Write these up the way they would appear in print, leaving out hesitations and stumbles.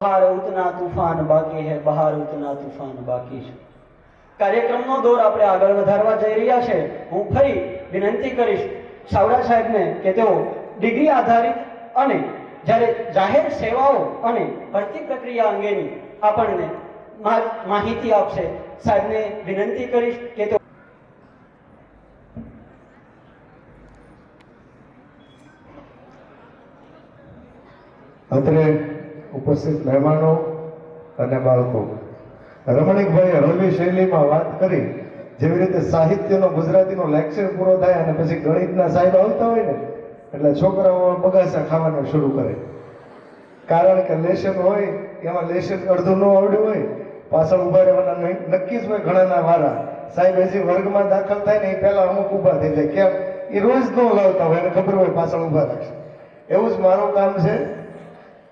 बहार उतना तूफान बाकी है, बहार उतना तूफान बाकी છે। કાર્યક્રમનો દોર આપણે આગળ વધારવા જઈ રહ્યા છે। હું ફરી વિનંતી કરીશ સાવડા સાહેબને કે તેઓ ડિગ્રી આધારિત અને જ્યારે જાહેર સેવાઓ અને ભરતી પ્રક્રિયા અંગેની આપણને માહિતી આપશે। સાહેબને વિનંતી કરીશ કે તેઓ અત્રે ઉપસ્થિત મહેમાનો અને બાળકો, રમણીકભાઈએ હળવી શૈલીમાં વાત કરી, જેવી રીતે સાહિત્યનો ગુજરાતીનો લેક્ચર પૂરો થાય અને પછી ગણિતના સાહેબ આવતા હોય ને એટલે છોકરાઓ બગાસા ખાવાનું શરૂ કરે, કારણ કે લેશન હોય એમાં લેશન અડધું ન આવડ્યું હોય, પાછળ ઉભા રહેવાના નક્કી જ હોય ઘણાના વારા, સાહેબ હજી વર્ગમાં દાખલ થાય ને એ પહેલા અમુક ઊભા થઈ જાય, કેમ એ રોજ ન લાવતા હોય એને ખબર હોય પાછળ ઊભા રાખશે। એવું જ મારું કામ છે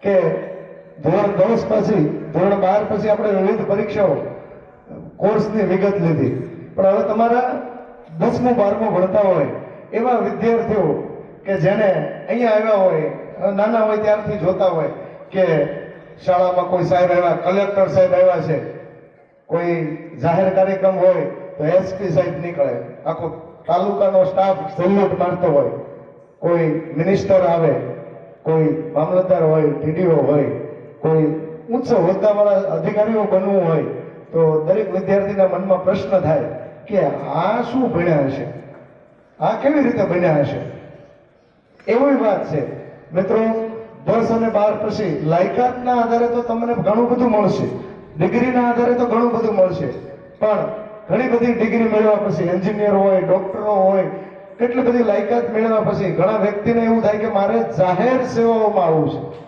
કે ધોરણ 10 પછી ધોરણ 12 પછી આપણે વિવિધ પરીક્ષાઓ કોર્સની વિગત લીધી, પણ હવે તમારા 10મું 12મું ભણતા હોય એવા વિદ્યાર્થીઓ કે જેને અહીંયા આવ્યા હોય, નાના હોય ત્યારથી જોતા હોય કે શાળામાં કોઈ સાહેબ આવ્યા, કલેક્ટર સાહેબ આવ્યા છે, કોઈ જાહેર કાર્યક્રમ હોય તો એસપી સાહેબ નીકળે, આખો તાલુકાનો સ્ટાફ સેલ્યુટ મારતો હોય, કોઈ મિનિસ્ટર આવે, કોઈ મામલતદાર હોય, ટીડીઓ હોય, કોઈ ઉચ્ચ હોદ્દાવાળા અધિકારીઓ બનવું હોય, તો દરેક વિદ્યાર્થીના મનમાં પ્રશ્ન થાય કે આ શું ભણ્યા હશે, આ કેવી રીતે બન્યા હશે। એવી વાત છે મિત્રો, 10 અને 12 પછી લાયકાતના આધારે તો તમને ઘણું બધું મળશે, ડિગ્રીના આધારે તો ઘણું બધું મળશે, પણ ઘણી બધી ડિગ્રી મેળવ્યા પછી એન્જિનિયર હોય, ડોક્ટરો હોય, કેટલી બધી લાયકાત મેળવ્યા પછી ઘણા વ્યક્તિને એવું થાય કે મારે જાહેર સેવાઓમાં આવવું છે,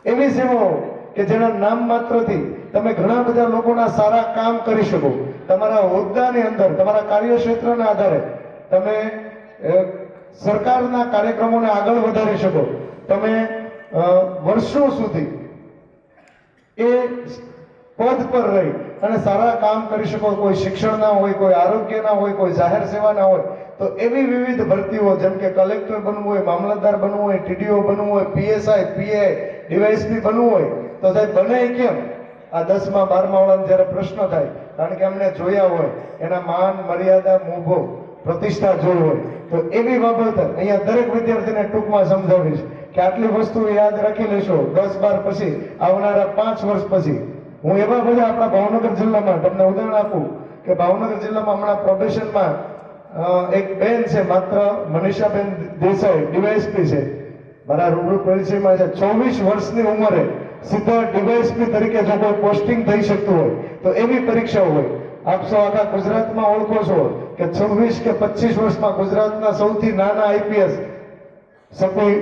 એવી સેવાઓ કે જેના નામ માત્રથી તમે ઘણા બધા લોકોના સારા કામ કરી શકો, તમારા હોદ્દાની અંદર, તમારા કાર્યક્ષેત્રના આધારે તમે સરકારના કાર્યક્રમોને આગળ વધારી શકો, તમે વર્ષો સુધી એ પદ પર રહી અને સારા કામ કરી શકો, કોઈ શિક્ષણના હોય, કોઈ આરોગ્યના હોય, કોઈ જાહેર સેવાના હોય, તો એવી વિવિધ ભરતીઓ જેમ કે કલેક્ટર બનવું હોય, મામલતદાર બનવું હોય, ટીડીઓ બનવું હોય, પીએસઆઈ, પીઆઈ, ડીવાયએસપી બનવું હોય તો સાહેબ બને કેમ? આ 10મા 12મા વાળાને જ્યારે પ્રશ્ન થાય, કારણ કે એમને જોયા હોય, એના માન મર્યાદા મોભો પ્રતિષ્ઠા જોઈ હોય, તો એવી બાબત અહીંયા દરેક વિદ્યાર્થીને ટૂંકમાં સમજાવીશ કે આટલી વસ્તુ યાદ રાખી લેશો 10-12 પછી આવનારા 5 વર્ષ પછી। હું એવા બધા આપણા ભાવનગર જિલ્લામાં તમને ઉદાહરણ આપું કે ભાવનગર જિલ્લામાં હમણાં પ્રોબેશનમાં એક બેન છે, માત્ર મનીષાબેન દેસાઈ, ડીવાયએસપી છે, મારા રૂબરૂ પરિચયમાં છે, 24 વર્ષની ઉંમરે સીધા ડીવાયએસપી તરીકે જો કોઈ પોસ્ટિંગ થઈ શકતું હોય તો એવી પરીક્ષાઓ હોય। આપ સૌ આખા ગુજરાતમાં ઓળખો છો કે 26 કે 25 વર્ષમાં ગુજરાતના સૌથી નાના આઈપીએસ સફી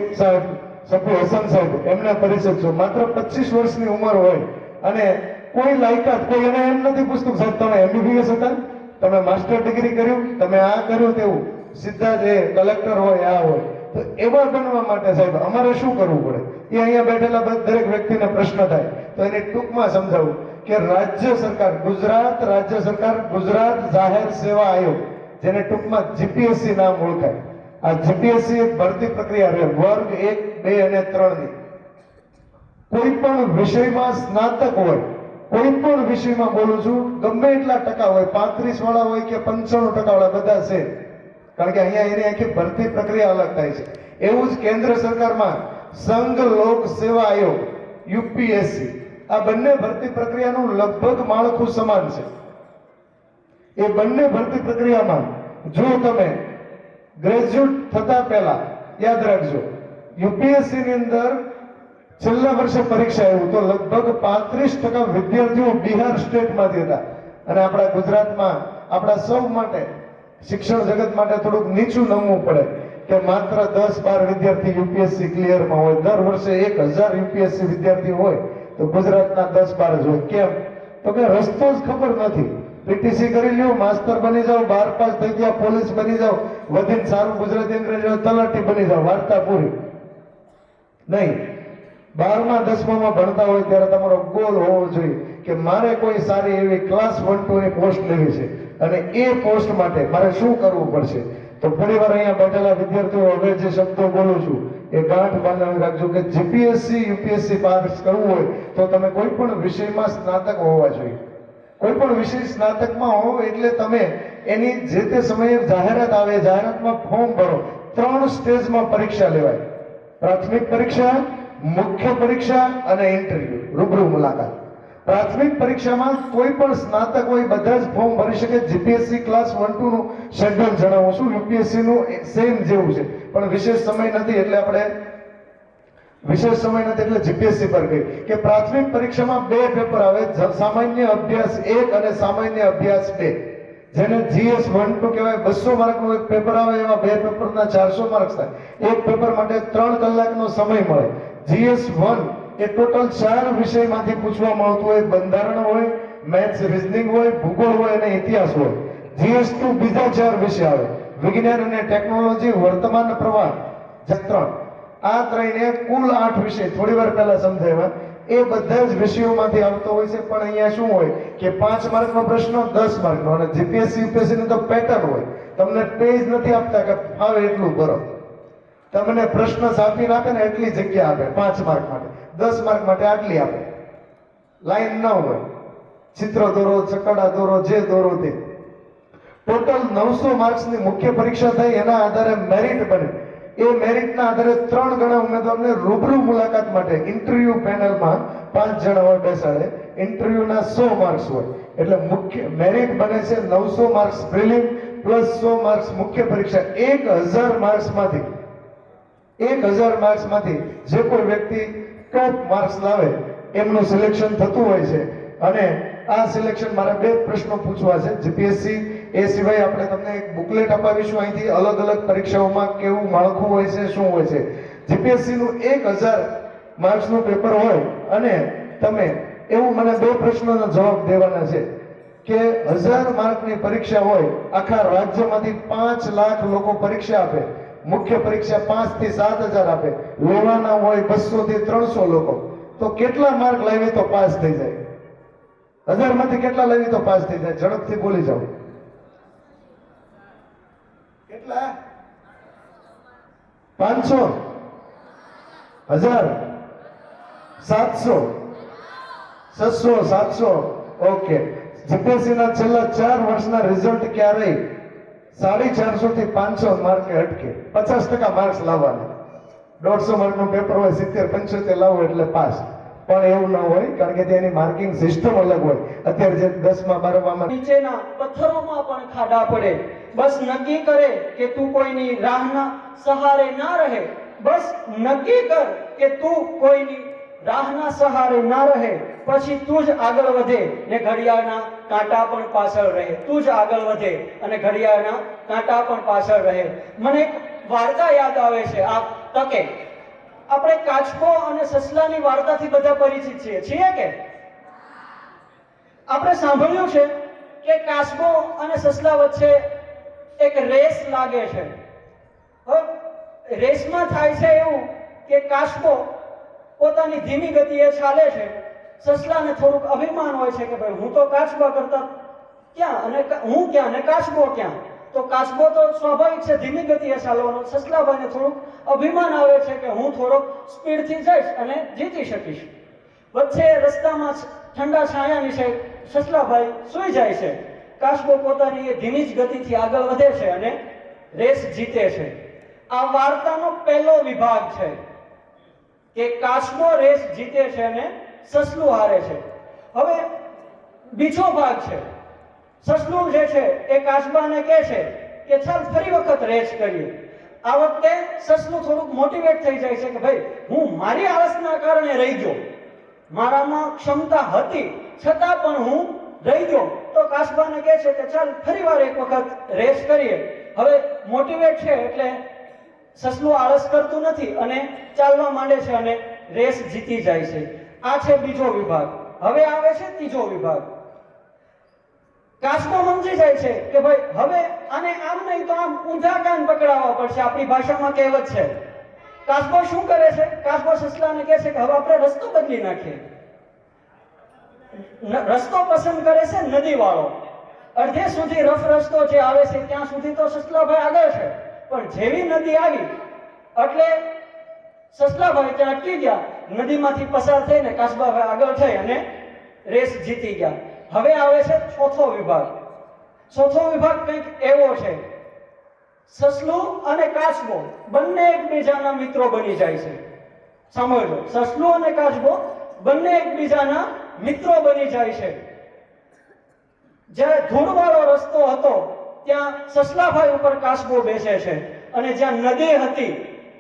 હસન સાહેબ, એમને પરિચિત છો, માત્ર 25 વર્ષની ઉંમર હોય અને કોઈ લાયકાત, કોઈ એને એમ નથી પૂછતું સાહેબ તમે એમબીબીએસ હતા, તમે માસ્ટર ડિગ્રી કર્યું, તમે આ કર્યું, તેવું સીધા જ કલેક્ટર હોય, આ હોય, તો એવા બનવા માટે સાહેબ અમારે શું કરવું પડે? એ અહીંયા બેઠેલા દરેક વ્યક્તિને પ્રશ્ન થાય, તો એને ટૂંકમાં સમજાવું કે રાજ્ય સરકાર, ગુજરાત રાજ્ય સરકાર ગુજરાત જાહેર સેવા આયોગ, જેને ટૂંકમાં જીપીએસસી નામ ઓળખાય, આ જીપીએસસી એક ભરતી પ્રક્રિયા રહે વર્ગ 1, 2 અને 3ની। કોઈ પણ વિષયમાં સ્નાતક હોય, કોઈ પણ વિષયમાં બોલું છું, ગમે એટલા ટકા હોય, 35 વાળા હોય કે 95% વાળા, બધા છે, કારણ કે અહીંયા એની આખી ભરતી પ્રક્રિયા અલગ થાય છે। એવું જ કેન્દ્ર સરકારમાં સંઘ લોક સેવા આયોગ યુપીએસસી, આ બંને ભરતી પ્રક્રિયાનું લગભગ માળખું સમાન છે। એ બંને ભરતી પ્રક્રિયામાં જો તમે ગ્રેજ્યુએટ થતા પહેલા યાદ રાખજો, યુપીએસસી ની અંદર છેલ્લા વર્ષે પરીક્ષા આવ્યું તો લગભગ 35% વિદ્યાર્થીઓ બિહાર સ્ટેટમાંથી હતા, અને આપણા ગુજરાતમાં આપણા સૌ માટે, શિક્ષણ જગત માટે થોડુંક નીચું નમવું પડે કે માત્ર 10-12 વિદ્યાર્થી યુપીએસસી ક્લિયરમાં હોય, દર વર્ષે 1000 યુપીએસસી વિદ્યાર્થી હોય તો ગુજરાતના 10-12 જ હોય। કેમ? તો કે રસ્તો જ ખબર નથી, પીટીસી કરી લ્યો, માસ્ટર બની જાઓ, 12 પાસ થઈ ગયા, પોલીસ બની જાઓ, વધીને સારું ગુજરાતી અંગ્રેજી તલાટી બની જાઓ, વાર્તા પૂરી નહીં। 12મા 10મામાં ભણતા હોય ત્યારે તમારો ગોલ હોવો જોઈએ કે મારે કોઈ સારી એવી ક્લાસ 1-2 ની પોસ્ટ લેવી છે, અને એ પોસ્ટ માટે મારે શું કરવું પડશે? તો ફરી વાર અહીંયા બેઠેલા વિદ્યાર્થીઓ હવે જે શબ્દો બોલું છું એ ગાંઠ બાંધવી રાખજો કે જીપીએસસી યુપીએસસી પાસ કરવું હોય તો તમે કોઈ પણ વિષયમાં સ્નાતક હોવા જોઈએ. કોઈ પણ વિષય સ્નાતકમાં હો એટલે તમે એની જે તે સમયે જાહેરાત આવે, જાહેરાતમાં ફોર્મ ભરો. 3 સ્ટેજમાં પરીક્ષા લેવાય: પ્રાથમિક પરીક્ષા, મુખ્ય પરીક્ષા અને ઇન્ટરવ્યુ, રૂબરૂ મુલાકાત. પ્રાથમિક પરીક્ષામાં કોઈ પણ સ્નાતક હોય બધા જ ફોર્મ ભરી શકે. જીપીએસસી ક્લાસ 1-2 નું શેડ્યુલ જણાવું છું. યુપીએસસી નું સેમ જેવું છે, પણ વિશેષ સમય નથી એટલે જીપીએસસી પર ગઈ કે પ્રાથમિક પરીક્ષામાં 2 પેપર આવે: સામાન્ય અભ્યાસ 1 અને સામાન્ય અભ્યાસ 2, જેને GS 1-2 કહેવાય. 200 માર્કનું એક પેપર આવે, એવા 2 પેપરના 400 માર્ક્સ થાય. એક પેપર માટે 3 કલાકનો સમય મળે. GS 1 એ ટોટલ 4 વિષયમાંથી પૂછવામાં આવતું હોય: બંધારણ હોય, મેથ્સ રિઝનિંગ હોય, ભૂગોળ હોય અને ઇતિહાસ હોય. GS 2 બીજા 4 વિષય આવે: વિજ્ઞાન અને ટેકનોલોજી, વર્તમાન પ્રવાહ, 3. આ ત્રણે કુલ 8 વિષય થોડી વાર પહેલા સમજાવ્યા. એ બધા જ વિષયોમાંથી આવતો હોય છે. પણ અહીંયા શું હોય કે 5 માર્કનો પ્રશ્ન, 10 માર્કનો. અને જીપીએસસી યુપીએસસી ની તો પેટર્ન હોય. તમને પેજ નથી આપતા કે ફાવે એટલું ભરો. તમને પ્રશ્ન સાપીને આપે ને એટલી જગ્યા આપે 5 માર્ક માટે, 10 માર્ક માટે આટલી આપે. લાઈન ન હોય, ચિત્ર દોરો, ચકડા દોરો, જે દોરો તે. ટોટલ 900 માર્ક્સની મુખ્ય પરીક્ષા થાય. એના આધારે મેરિટ બને. એ મેરિટના આધારે 3 ગણા ઉમેદવારને રૂબરૂ મુલાકાત માટે ઇન્ટરવ્યુ પેનલમાં 5 જણા હોય બેસાડે. ઇન્ટરવ્યુના 100 માર્ક્સ હોય એટલે મુખ્ય મેરિટ બને છે 900 માર્ક્સ પ્રિલિમ પ્લસ 100 માર્ક્સ મુખ્ય પરીક્ષા. 1000 માર્ક્સમાંથી જે કોઈ વ્યક્તિ ટોપ માર્ક્સ લાવે એમનું સિલેક્શન થતું હોય છે. અને આ સિલેક્શન મારે 2 પ્રશ્નો પૂછવા છે જીપીએસસી. એ સિવાય આપણે તમને એક બુકલેટ અપાવીશું અહીંથી, અલગ અલગ પરીક્ષાઓમાં કેવું માળખું હોય છે, શું હોય છે. જીપીએસસી નું 1000 માર્ક્સનું પેપર હોય અને તમે એવું મને 2 પ્રશ્નોના જવાબ દેવાના છે કે 1000 માર્કની પરીક્ષા હોય, આખા રાજ્યમાંથી 5 લાખ લોકો પરીક્ષા આપે. મુખ્ય પરીક્ષા 5 થી 7000 આપે. લેવાના હોય 200 થી 300 લોકો. તો કેટલા માર્ક લાવી તો પાસ થઈ જાય? 1000 માંથી કેટલા લાવી તો પાસ થઈ જાય? ઝડપથી બોલી જાઓ. કેટલા? 500, 1000, 700, 600, 700. ઓકે. જીપીએસસી ના છેલ્લા 4 વર્ષના રિઝલ્ટ ક્યારે 450 થી 500 માર્કે અટકે. 50% માર્ક્સ લાવવાના. 150 માર્કનું પેપર હોય, 70-75 લાવો એટલે પાસ. પણ એવું ન હોય, કારણ કે તેની માર્કિંગ સિસ્ટમ અલગ હોય. અત્યારે જે 10માં 12માં નીચેના પથ્થરોમાં પણ ખાડા પડે, બસ નક્કી કરે કે તું કોઈની રાહના સહારે ના રહે. બસ નક્કી કર કે તું કોઈની રાહના સહારે ના રહે, પછી તું જ આગળ વધે ને ઘડિયાળના કાંટા પણ પાછળ રહે. તું જ આગળ વધે અને ઘડિયાળના કાંટા પણ પાછળ રહે. મને એક વાર્તા યાદ આવે છે આ તકે. આપણે કાચબો અને સસલાની વાર્તાથી બધા પરિચિત છીએ કે? આપણે સાંભળ્યું છે કે કાચબો અને સસલા વચ્ચે એક રેસ લાગે છે. હવે રેસમાં થાય છે એવું કે કાચબો પોતાની ધીમી ગતિએ ચાલે છે. સસલાને થોડુંક અભિમાન હોય છે કે ભાઈ હું તો કાચબા કરતા ક્યાં અને હું ક્યાં ને કાચબો ક્યાં. તો કાચબો તો સ્વાભાવિક છે ધીમી ગતિએ ચાલવાનો. સસલાભાઈને થોડુંક અભિમાન આવે છે કે હું થોડોક સ્પીડથી જઈશ અને જીતી શકીશ. વચ્ચે રસ્તામાં ઠંડા છાયા નીચે સસલાભાઈ સૂઈ જાય છે. કાચબો પોતાની એ ધીમી જ ગતિથી આગળ વધે છે અને રેસ જીતે છે. આ વાર્તાનો પહેલો વિભાગ છે કે કાચબો રેસ જીતે છે અને સસલું હારે છે. હવે બીજો ભાગ છે. સસલું જે છે એ કાચબાને કહે છે કે ચાલ ફરી વખત રેસ કરીએ. આ વખતે સસલું થોડુંક મોટિવેટ થઈ જાય છે કે ભાઈ હું મારી આળસના કારણે રહી ગયો, મારામાં ક્ષમતા હતી છતાં પણ હું રહી ગયો. તો કાચબાને કહે છે કે ચાલ ફરીવાર એક વખત રેસ કરીએ. હવે મોટિવેટ છે એટલે સસલું આળસ કરતું નથી અને ચાલવા માંડે છે અને રેસ જીતી જાય છે. આ છે બીજો વિભાગ. હવે આવે છે ત્રીજો વિભાગ. કાચબો સમજી જાય છે કે ભાઈ હવે આને આમ નહીં તો આમ ઊંધા કાન પકડાવવા પડશે. આપણી ભાષામાં કહેવત છે. કાચબો શું કરે છે? કાચબો સસલાને કહે છે કે હવે આપણે રસ્તો બદલી નાખીએ. રસ્તો પસંદ કરે છે નદી વાળો. અડધે સુધી રફ રસ્તો જે આવે છે ત્યાં સુધી તો સસલાભાઈ આગળ છે, પણ જેવી નદી આવી એટલે સસલાભાઈ ત્યાં અટકી ગયા નદીમાંથી પસાર થઈને કાચબાભાઈ આગળ થઈ અને રેસ જીતી ગયા. હવે આવે છે ચોથો વિભાગ. ચોથો વિભાગ કંઈક એવો છે, સસલું અને કાચબો બંને એકબીજાના મિત્રો બની જાય છે. સાંભળજો, સસલું અને કાચબો બંને એકબીજાના મિત્રો બની જાય છે. જ્યારે ધૂળવાળો રસ્તો હતો ત્યાં સસલાભાઈ ઉપર કાચબો બેસે છે અને જ્યાં નદી હતી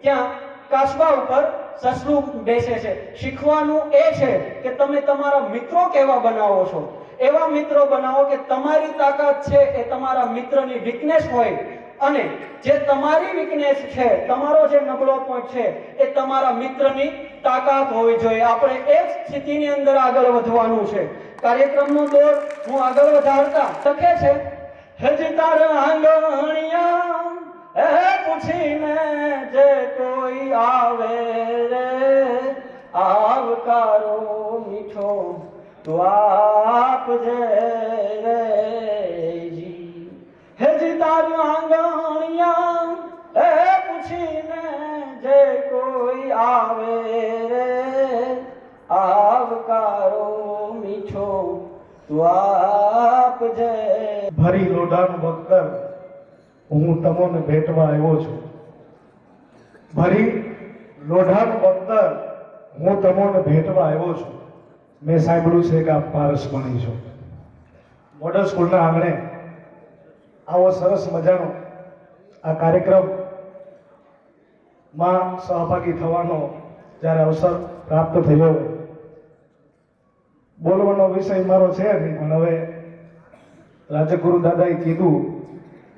ત્યાં કાચબા ઉપર સસલું બેસે છે. શીખવાનું એ છે કે તમે તમારા મિત્રો કેવા બનાવો છો. એવા મિત્રો બનાવો કે તમારી તાકાત છે એ તમારા મિત્રની વીકનેસ હોય અને જે તમારી વીકનેસ છે, તમારો જે નબળો પોઈન્ટ છે એ તમારા મિત્રની તાકાત હોવી જોઈએ. આપણે એ જ સ્થિતિની અંદર આગળ વધવાનું છે. કાર્યક્રમનો દોર હું આગળ વધારતા લખે છે, હજી તારા આંગણિયા એ પૂછીને જે કોઈ આવે રે, આવકારો મીઠો તું આપજે રે જી. હજી તારા આંગણિયા એ પૂછીને જે કોઈ આવે રે, આવકારો મીઠો તું આપજે. ભરી લોઢાનું બખ્તર હું તમને ભેટવા આવ્યો છું. ભરી લોઢાનું બખ્તર હું તમને ભેટવા આવ્યો છું. મેં સાંભળ્યું છે કે આપ પારસ ભણી છો. મોડલ સ્કૂલના આંગણે આવો સરસ મજાનો આ કાર્યક્રમમાં સહભાગી થવાનો જ્યારે અવસર પ્રાપ્ત થયો, બોલવાનો વિષય મારો છે નહીં, પણ હવે રાજગુરુ દાદાએ કીધું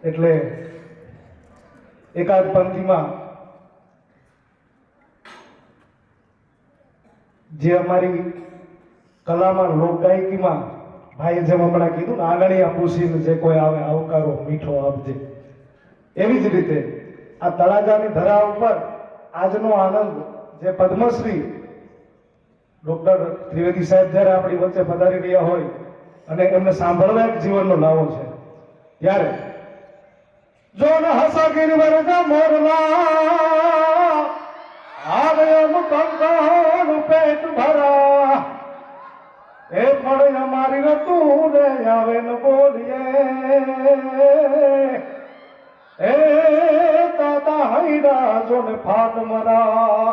એટલે એકાદ પંક્તિમાં જે અમારી કલામાં લોકગાયકીમાં ભાઈ જેમ હમણાં કીધું ને, આંગણિયા પૂછીને જે કોઈ આવે આવકારો મીઠો આપજે, એવી જ રીતે આ તળાજાની ધરા ઉપર આજનો આનંદ જે પદ્મશ્રી ડોક્ટર ત્રિવેદી સાહેબ જ્યારે આપણી વચ્ચે પધારી રહ્યા હોય અને એમને સાંભળવા એક જીવનનો લાવો છે, ત્યારે જો ન હસા ગિરવર્ગ મોરલા આવ્યો કંકાળ પેટ ભરા, એ પણ અમારી રતું રે આવે ન બોલીએ, એ દાદા હૈડા જો ને ફાટ મરા.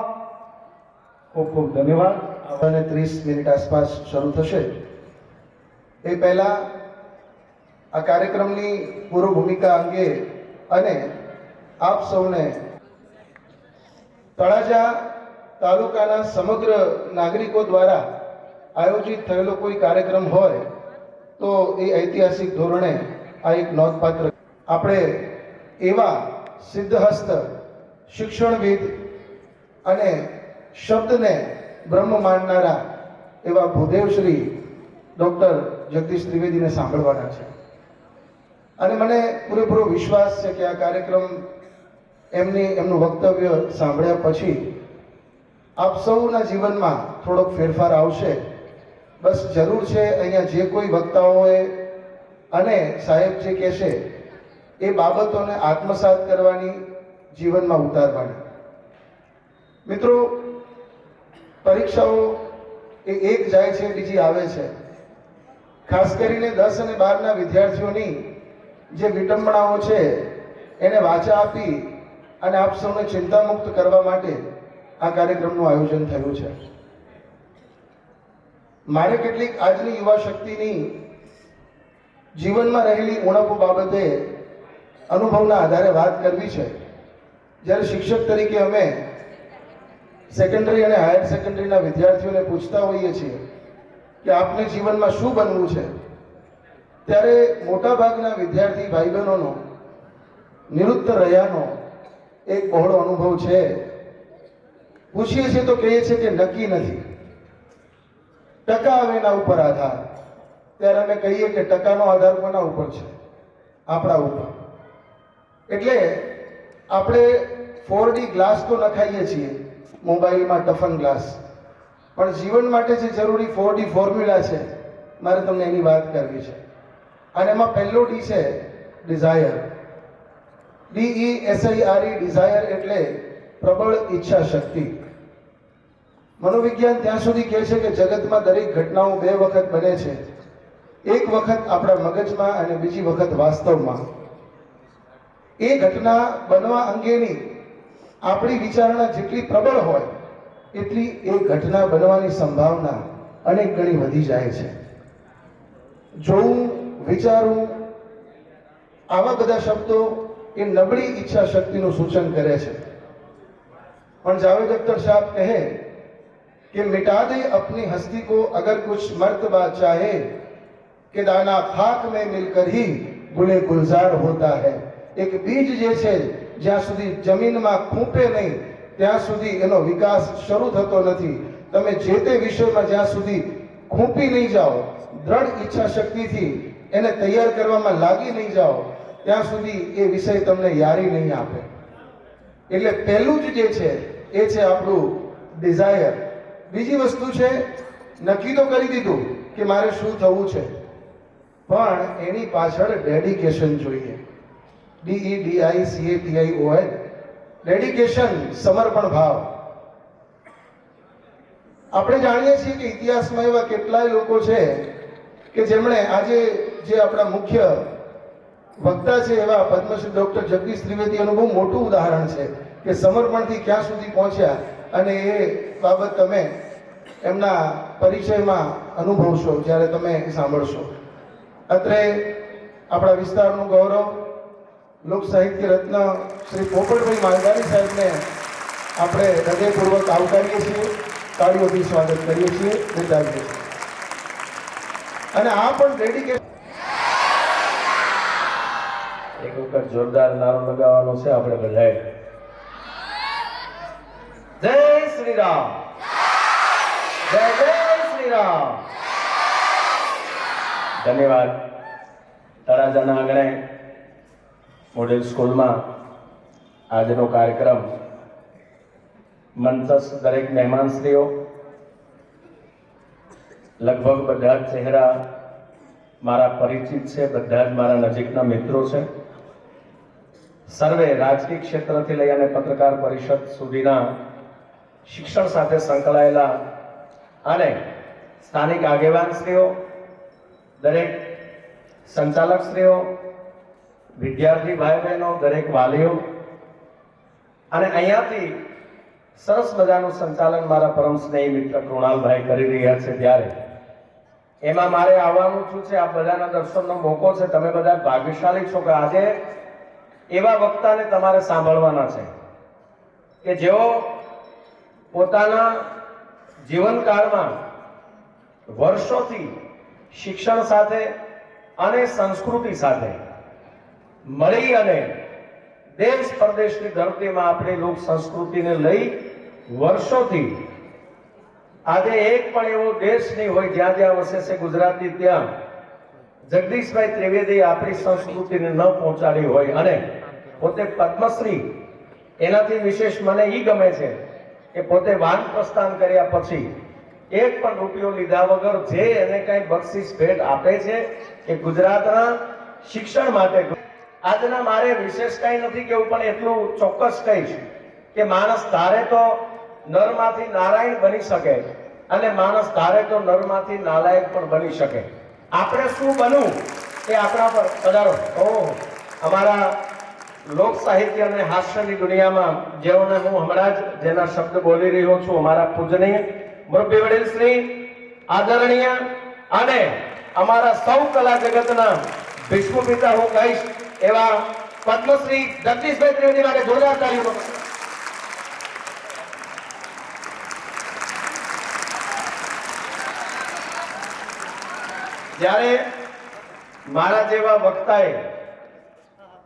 ખૂબ ખૂબ ધન્યવાદ. અને 30 મિનિટ આસપાસ શરૂ થશે. એ પહેલા આ કાર્યક્રમની પૂર્વ ભૂમિકા અંગે અને આપ સૌને તળાજા તાલુકાના સમગ્ર નાગરિકો દ્વારા આયોજિત થયેલો કોઈ કાર્યક્રમ હોય તો એ ઐતિહાસિક ધોરણે આ એક નોંધપાત્ર. આપણે એવા સિદ્ધહસ્ત શિક્ષણવિદ અને શબ્દને બ્રહ્મ માનનારા એવા ભૂદેવ શ્રી ડૉક્ટર જગદીશ ત્રિવેદીને સાંભળવાના છે. અને મને પૂરેપૂરો વિશ્વાસ છે કે આ કાર્યક્રમ એમનું વક્તવ્ય સાંભળ્યા પછી આપ સૌના જીવનમાં થોડોક ફેરફાર આવશે. બસ જરૂર છે અહીંયા જે કોઈ વક્તાઓએ અને સાહેબ જે કહેશે એ બાબતોને આત્મસાત કરવાની, જીવનમાં ઉતારવાની. મિત્રો, પરીક્ષાઓ એ એક જાય છે બીજી આવે છે. ખાસ કરીને 10 અને 12ના વિદ્યાર્થીઓની જે વિટંબણાઓ છે એને વાચા આપી અને આપ સૌને ચિંતામુક્ત કરવા માટે આ કાર્યક્રમનું આયોજન થયું છે. મારે કેટલીક આજની યુવા શક્તિની જીવનમાં રહેલી ઉણપો બાબતે અનુભવના આધારે વાત કરવી છે. જ્યારે શિક્ષક તરીકે અમે સેકન્ડરી અને હાયર સેકન્ડરીના વિદ્યાર્થીઓને પૂછતા હોઈએ છીએ કે આપને જીવનમાં શું બનવું છે, ત્યારે મોટાભાગના વિદ્યાર્થી ભાઈ બહેનોનો નિરુત્તર રહ્યાનો એક બહોળો અનુભવ છે. પૂછીએ છીએ તો કહીએ છીએ કે નક્કી નથી, ટકા આવે એના ઉપર આધાર. ત્યારે અમે કહીએ કે ટકાનો આધાર કોના ઉપર છે? આપણા ઉપર. એટલે આપણે 4D ગ્લાસ તો નખાઈએ છીએ મોબાઈલમાં, ટફન ગ્લાસ, પણ જીવન માટે જે જરૂરી 4D ફોર્મ્યુલા છે, મારે તમને એની વાત કરવી છે. અને એમાં પહેલો ડી છે ડિઝાયર. DESIRE, ડિઝાયર એટલે પ્રબળ ઈચ્છા શક્તિ. મનોવિજ્ઞાન ત્યાં સુધી કહે છે કે જગતમાં દરેક ઘટનાઓ બે વખત બને છે, એક વખત આપણા મગજમાં અને બીજી વખત વાસ્તવમાં. એ ઘટના બનવા અંગેની આપણી વિચારણા જેટલી પ્રબળ હોય એટલી એ ઘટના બનવાની સંભાવના અનેક ગણી વધી જાય છે. જોવું, વિચારવું, આવા બધા શબ્દો એ નબળી ઈચ્છા શક્તિનું સૂચન કરે છે. પણ જાવેદ અખ્તર સાहब કહે कि मिटा दे अपनी हस्ती को अगर कुछ मर्तबा चाहे कि दाना खाक में मिलकर ही गुले गुलजार होता है. एक બીજ જે છે જ્યાં સુધી જમીનમાં ખૂંપે નહીં ત્યાં સુધી એનો વિકાસ શરૂ થતો નથી. તમે જે તે વિષયમાં જ્યાં સુધી ખૂંપી નહીં જાઓ, દ્રઢ ઈચ્છા શક્તિથી એને તૈયાર કરવામાં લાગી નહીં જાઓ, ત્યાં સુધી એ વિષય તમને યારી નહીં આપે. એટલે પહેલું જ જે છે એ છે આપણું ડિઝાયર. બીજી વસ્તુ છે, નક્કી તો કરી દીધું કે મારે શું થવું છે, પણ એની પાછળ ડેડિકેશન જોઈએ. DEDICATION, ડેડિકેશન, સમર્પણ ભાવ. આપણે જાણીએ છીએ કે ઇતિહાસમાં એવા કેટલાય લોકો છે કે જેમણે આજે જે આપણા મુખ્ય વક્તા છે એવા પદ્મશ્રી ડોક્ટર જગદીશ ત્રિવેદી એનું બહુ મોટું ઉદાહરણ છે કે સમર્પણથી ક્યાં સુધી પહોંચ્યા, અને એ બાબત તમે એમના પરિચયમાં અનુભવશો જ્યારે તમે સાંભળશો. અત્રે આપણા વિસ્તારનું ગૌરવ લોક સાહિત્ય રત્ન શ્રી પોપટભાઈ માંધારી સાહેબને આપણે હૃદયપૂર્વક આવકારીએ છીએ, તાળીઓથી સ્વાગત કરીએ છીએ, બિરદાવીએ છીએ. અને આ પણ ડેડિકેશન. એક વખત જોરદાર નારો લગાવવાનો છે આપણે બધાએ. જય શ્રી રામ, જય જય શ્રી રામ. ધન્યવાદ. તળાજાના આંગણે મોડેલ સ્કૂલમાં આજનો કાર્યક્રમ મંચસ્થ દરેક મહેમાનશ્રીઓ, લગભગ બધા જ ચહેરા મારા પરિચિત છે, બધા જ મારા નજીકના મિત્રો છે. સર્વે રાજકીય ક્ષેત્રથી લઈ અને પત્રકાર પરિષદ સુધીના શિક્ષણ સાથે સંકળાયેલા અને સ્થાનિક આગેવાનશ્રીઓ, દરેક સંચાલકશ્રીઓ, વિદ્યાર્થી ભાઈ બહેનો, દરેક વાલીઓ, અને અહીંયાથી સરસ મજાનું સંચાલન મારા પરમ સ્નેહી મિત્ર કૃણાલભાઈ કરી રહ્યા છે, ત્યારે એમાં મારે આવવાનું શું છે, આ બધાના દર્શનનો મોકો છે. તમે બધા ભાગ્યશાળી છો કે આજે એવા વક્તાને તમારે સાંભળવાના છે કે જેઓ પોતાના જીવનકાળમાં વર્ષોથી શિક્ષણ સાથે અને સંસ્કૃતિ સાથે મળી અને દેશ પરદેશની ધરતીમાં આપણી લોક સંસ્કૃતિને લઈ વર્ષોથી આજે એક પણ એવો દેશ નહીં હોય જ્યાં જ્યાં વસે છે ગુજરાતી, ત્યાં જગદીશભાઈ ત્રિવેદી આપણી સંસ્કૃતિને ન પહોંચાડી હોય. અને પોતે પદ્મશ્રી, એનાથી વિશેષ મને એ ગમે છે કે પોતે વાનપ્રસ્થાન કર્યા પછી એક પણ રૂપિયો લીધા વગર જે એને કઈ બક્ષિસ ભેટ આપે છે કે ગુજરાતના શિક્ષણ માટે. આજના મારે વિશેષ કઈ નથી કેવું, પણ એટલું ચોક્કસ કહીશ કે માણસ ધારે તો નરમાંથી નારાયણ બની શકે અને માણસ ધારે તો નરમાંથી નાલાયક પણ બની શકે. આપણે શું બનવું એ આપણા પર પધારો. અમારા લોક સાહિત્ય અને હાસ્યની દુનિયામાં જેઓને હું હમણાં જ જેના શબ્દ બોલી રહ્યો છું, અમારા પૂજનીય મુરબ્બી વડીલ શ્રી, આદરણીય અને અમારા સૌ કલા જગતના વિશ્વ પિતા હું કહીશ એવા પદ્મશ્રી જગદીશભાઈ ત્રિવેદી માટે જોરદાર તાળીઓ. જ્યારે મારા જેવા વક્તાએ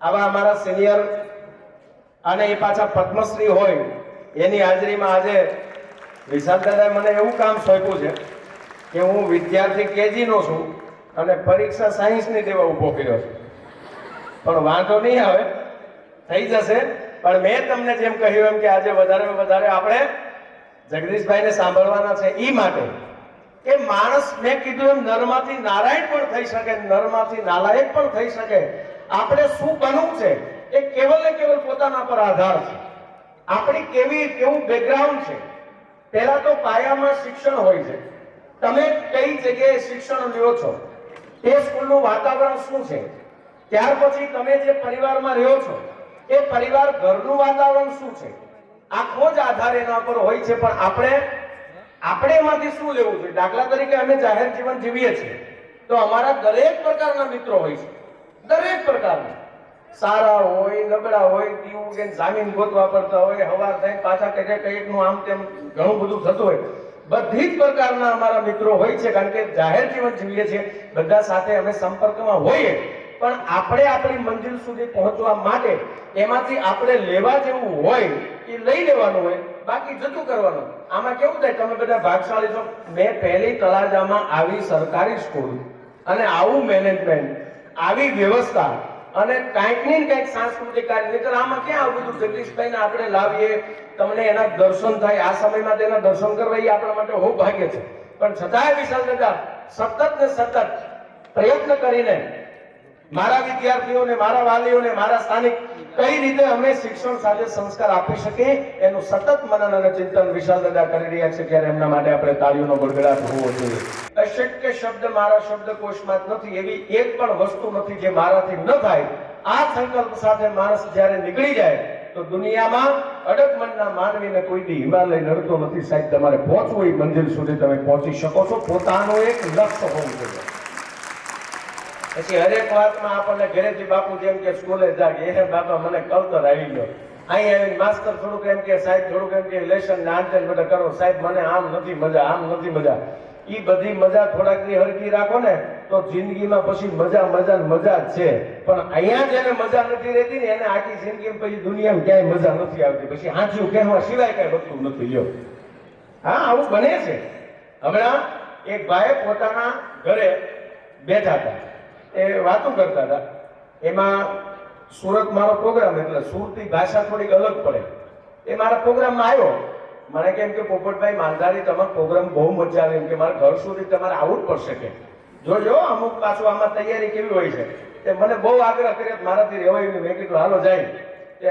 આવા અમારા સિનિયર અને એ પાછા પદ્મશ્રી હોય એની હાજરીમાં આજે વિશાલ દાદાએ મને એવું કામ સોંપ્યું છે કે હું વિદ્યાર્થી કેજીનો છું અને પરીક્ષા સાયન્સની દેવા ઊભો કર્યો છું. પણ વાંધો નહીં આવે, થઈ જશે. પણ મેં તમને જેમ કહ્યું એમ કે આજે વધારે વધારે આપણે જગદીશભાઈને સાંભળવાના છે એ માટે કે માણસ, મેં કીધું એમ, નરમાંથી નારાયણ પણ થઈ શકે, નરમાંથી નાલાયક પણ થઈ શકે. આપણે શું બનવું છે એ કેવલ ને કેવલ પોતાના પર આધાર છે. આપણી કેવું બેકગ્રાઉન્ડ છે પહેલા તો પાયામાં શિક્ષણ હોય છે. તમે કઈ જગ્યાએ શિક્ષણ લ્યો છો, તે સ્કૂલનું વાતાવરણ શું છે, ત્યાર પછી તમે જે પરિવારમાં રહ્યો છો એ પરિવાર ઘરનું વાતાવરણ શું છે, આખો જ આધાર એના પર હોય છે. પણ આપણે એમાંથી શું લેવું જોઈએ? દાખલા તરીકે અમે જાહેર જીવન જીવીએ છીએ તો અમારા દરેક પ્રકારના મિત્રો હોય છે, દરેક પ્રકારના, સારા હોય, નબળા હોય, દીવું કે જામીન ગોતવા પડતા હોય, હવાર થાય પાછા કંઈકનું આમ તેમ ઘણું બધું થતું હોય. બધી જ પ્રકારના અમારા મિત્રો હોય છે, કારણ કે જાહેર જીવન જીવીએ છીએ, બધા સાથે અમે સંપર્કમાં હોઈએ. પણ આપણે આપણી મંજિલ સુધી પહોંચવા માટે એમાંથી આપણે લેવા જેવું હોય એ લઈ લેવાનું હોય, બાકી જતું કરવાનું. આમાં કેવું થાય, તમે બધા ભાગશાળી છો. મેં પહેલી તળાજામાં આવી સરકારી સ્કૂલ અને આવું મેનેજમેન્ટ, આવી વ્યવસ્થા અને કાંઈક ને કાંઈક સાંસ્કૃતિક કાર્ય, નહીંતર આમાં ક્યાં આવું બધું જગદીશભાઈને આપણે લાવીએ, તમને એના દર્શન થાય, આ સમયમાં તેના દર્શન કરવા એ આપણા માટે બહુ ભાગ્ય છે. પણ છતાંય વિશાલ દાદા સતત ને સતત પ્રયત્ન કરીને મારા વિદ્યાર્થીઓને, મારા વાલીઓને, મારા સ્થાનિક કઈ રીતે અમે શિક્ષણ સાથે સંસ્કાર આપી શકીએ એનું સતત મનન અને ચિંતન વિશાલ દાદા કરી રહ્યા છે. ત્યારે એમના માટે આપણે તાળીઓનો ગડગડાટ હોવો જોઈએ. અશક્ય શબ્દ મારા શબ્દકોશમાં જ નથી, એવી એક પણ વસ્તુ નથી જે મારાથી ન થાય. આ સંકલ્પ સાથે માણસ જ્યારે નીકળી જાય તો દુનિયામાં અડગમનના માનવીને કોઈ દી હિમાલય નડતો નથી. સાહેબ, તમારે પહોંચવું એ મંજિલ સુધી તમે પહોંચી શકો છો. પોતાનું એક લક્ષ્ય હોવું જોઈએ. પછી હરેક વાતમાં આપણને ઘરેથી બાપુ જેમ કે સ્કૂલે જાગે, એ બાપા મને કલ્ચર આવી ગયો, અહીં આવીને માસ્તર થોડુંક એમ કે સાહેબ થોડુંક એમ કે લેશન ને આંતર બધા કરો, સાહેબ મને આમ નથી મજા, આમ નથી મજા. ઈ બધી મજા થોડાક દી હરકી રાખો ને તો જિંદગીમાં પછી મજા મજા મજા જ છે. પણ અહીંયા જેને મજા નથી રહેતી ને એને આખી જિંદગીમાં પછી દુનિયામાં ક્યાંય મજા નથી આવતી. પછી હાંચું કહેવા સિવાય કઈ વસ્તુ નથી. લ્યો, હા, આવું બને છે. હમણાં એક ભાઈ પોતાના ઘરે બેઠા હતા, એ વાતો કરતા હતા. એમાં સુરત મારો પ્રોગ્રામ, એટલે સુરતી ભાષા થોડીક અલગ પડે. એ મારા પ્રોગ્રામમાં આવ્યો, મને કેમ કે પોપટભાઈ માંધારી તમારો પ્રોગ્રામ બહુ મજા આવે, એમ કે મારા ઘર સુધી તમારે આવવું જ પડશે કે જોજો અમુક પાછું આમાં તૈયારી કેવી હોય છે. તે મને બહુ આગ્રહ કર્યો, મારાથી રહેવાય નહીં. મેં કીધું હાલો જાય.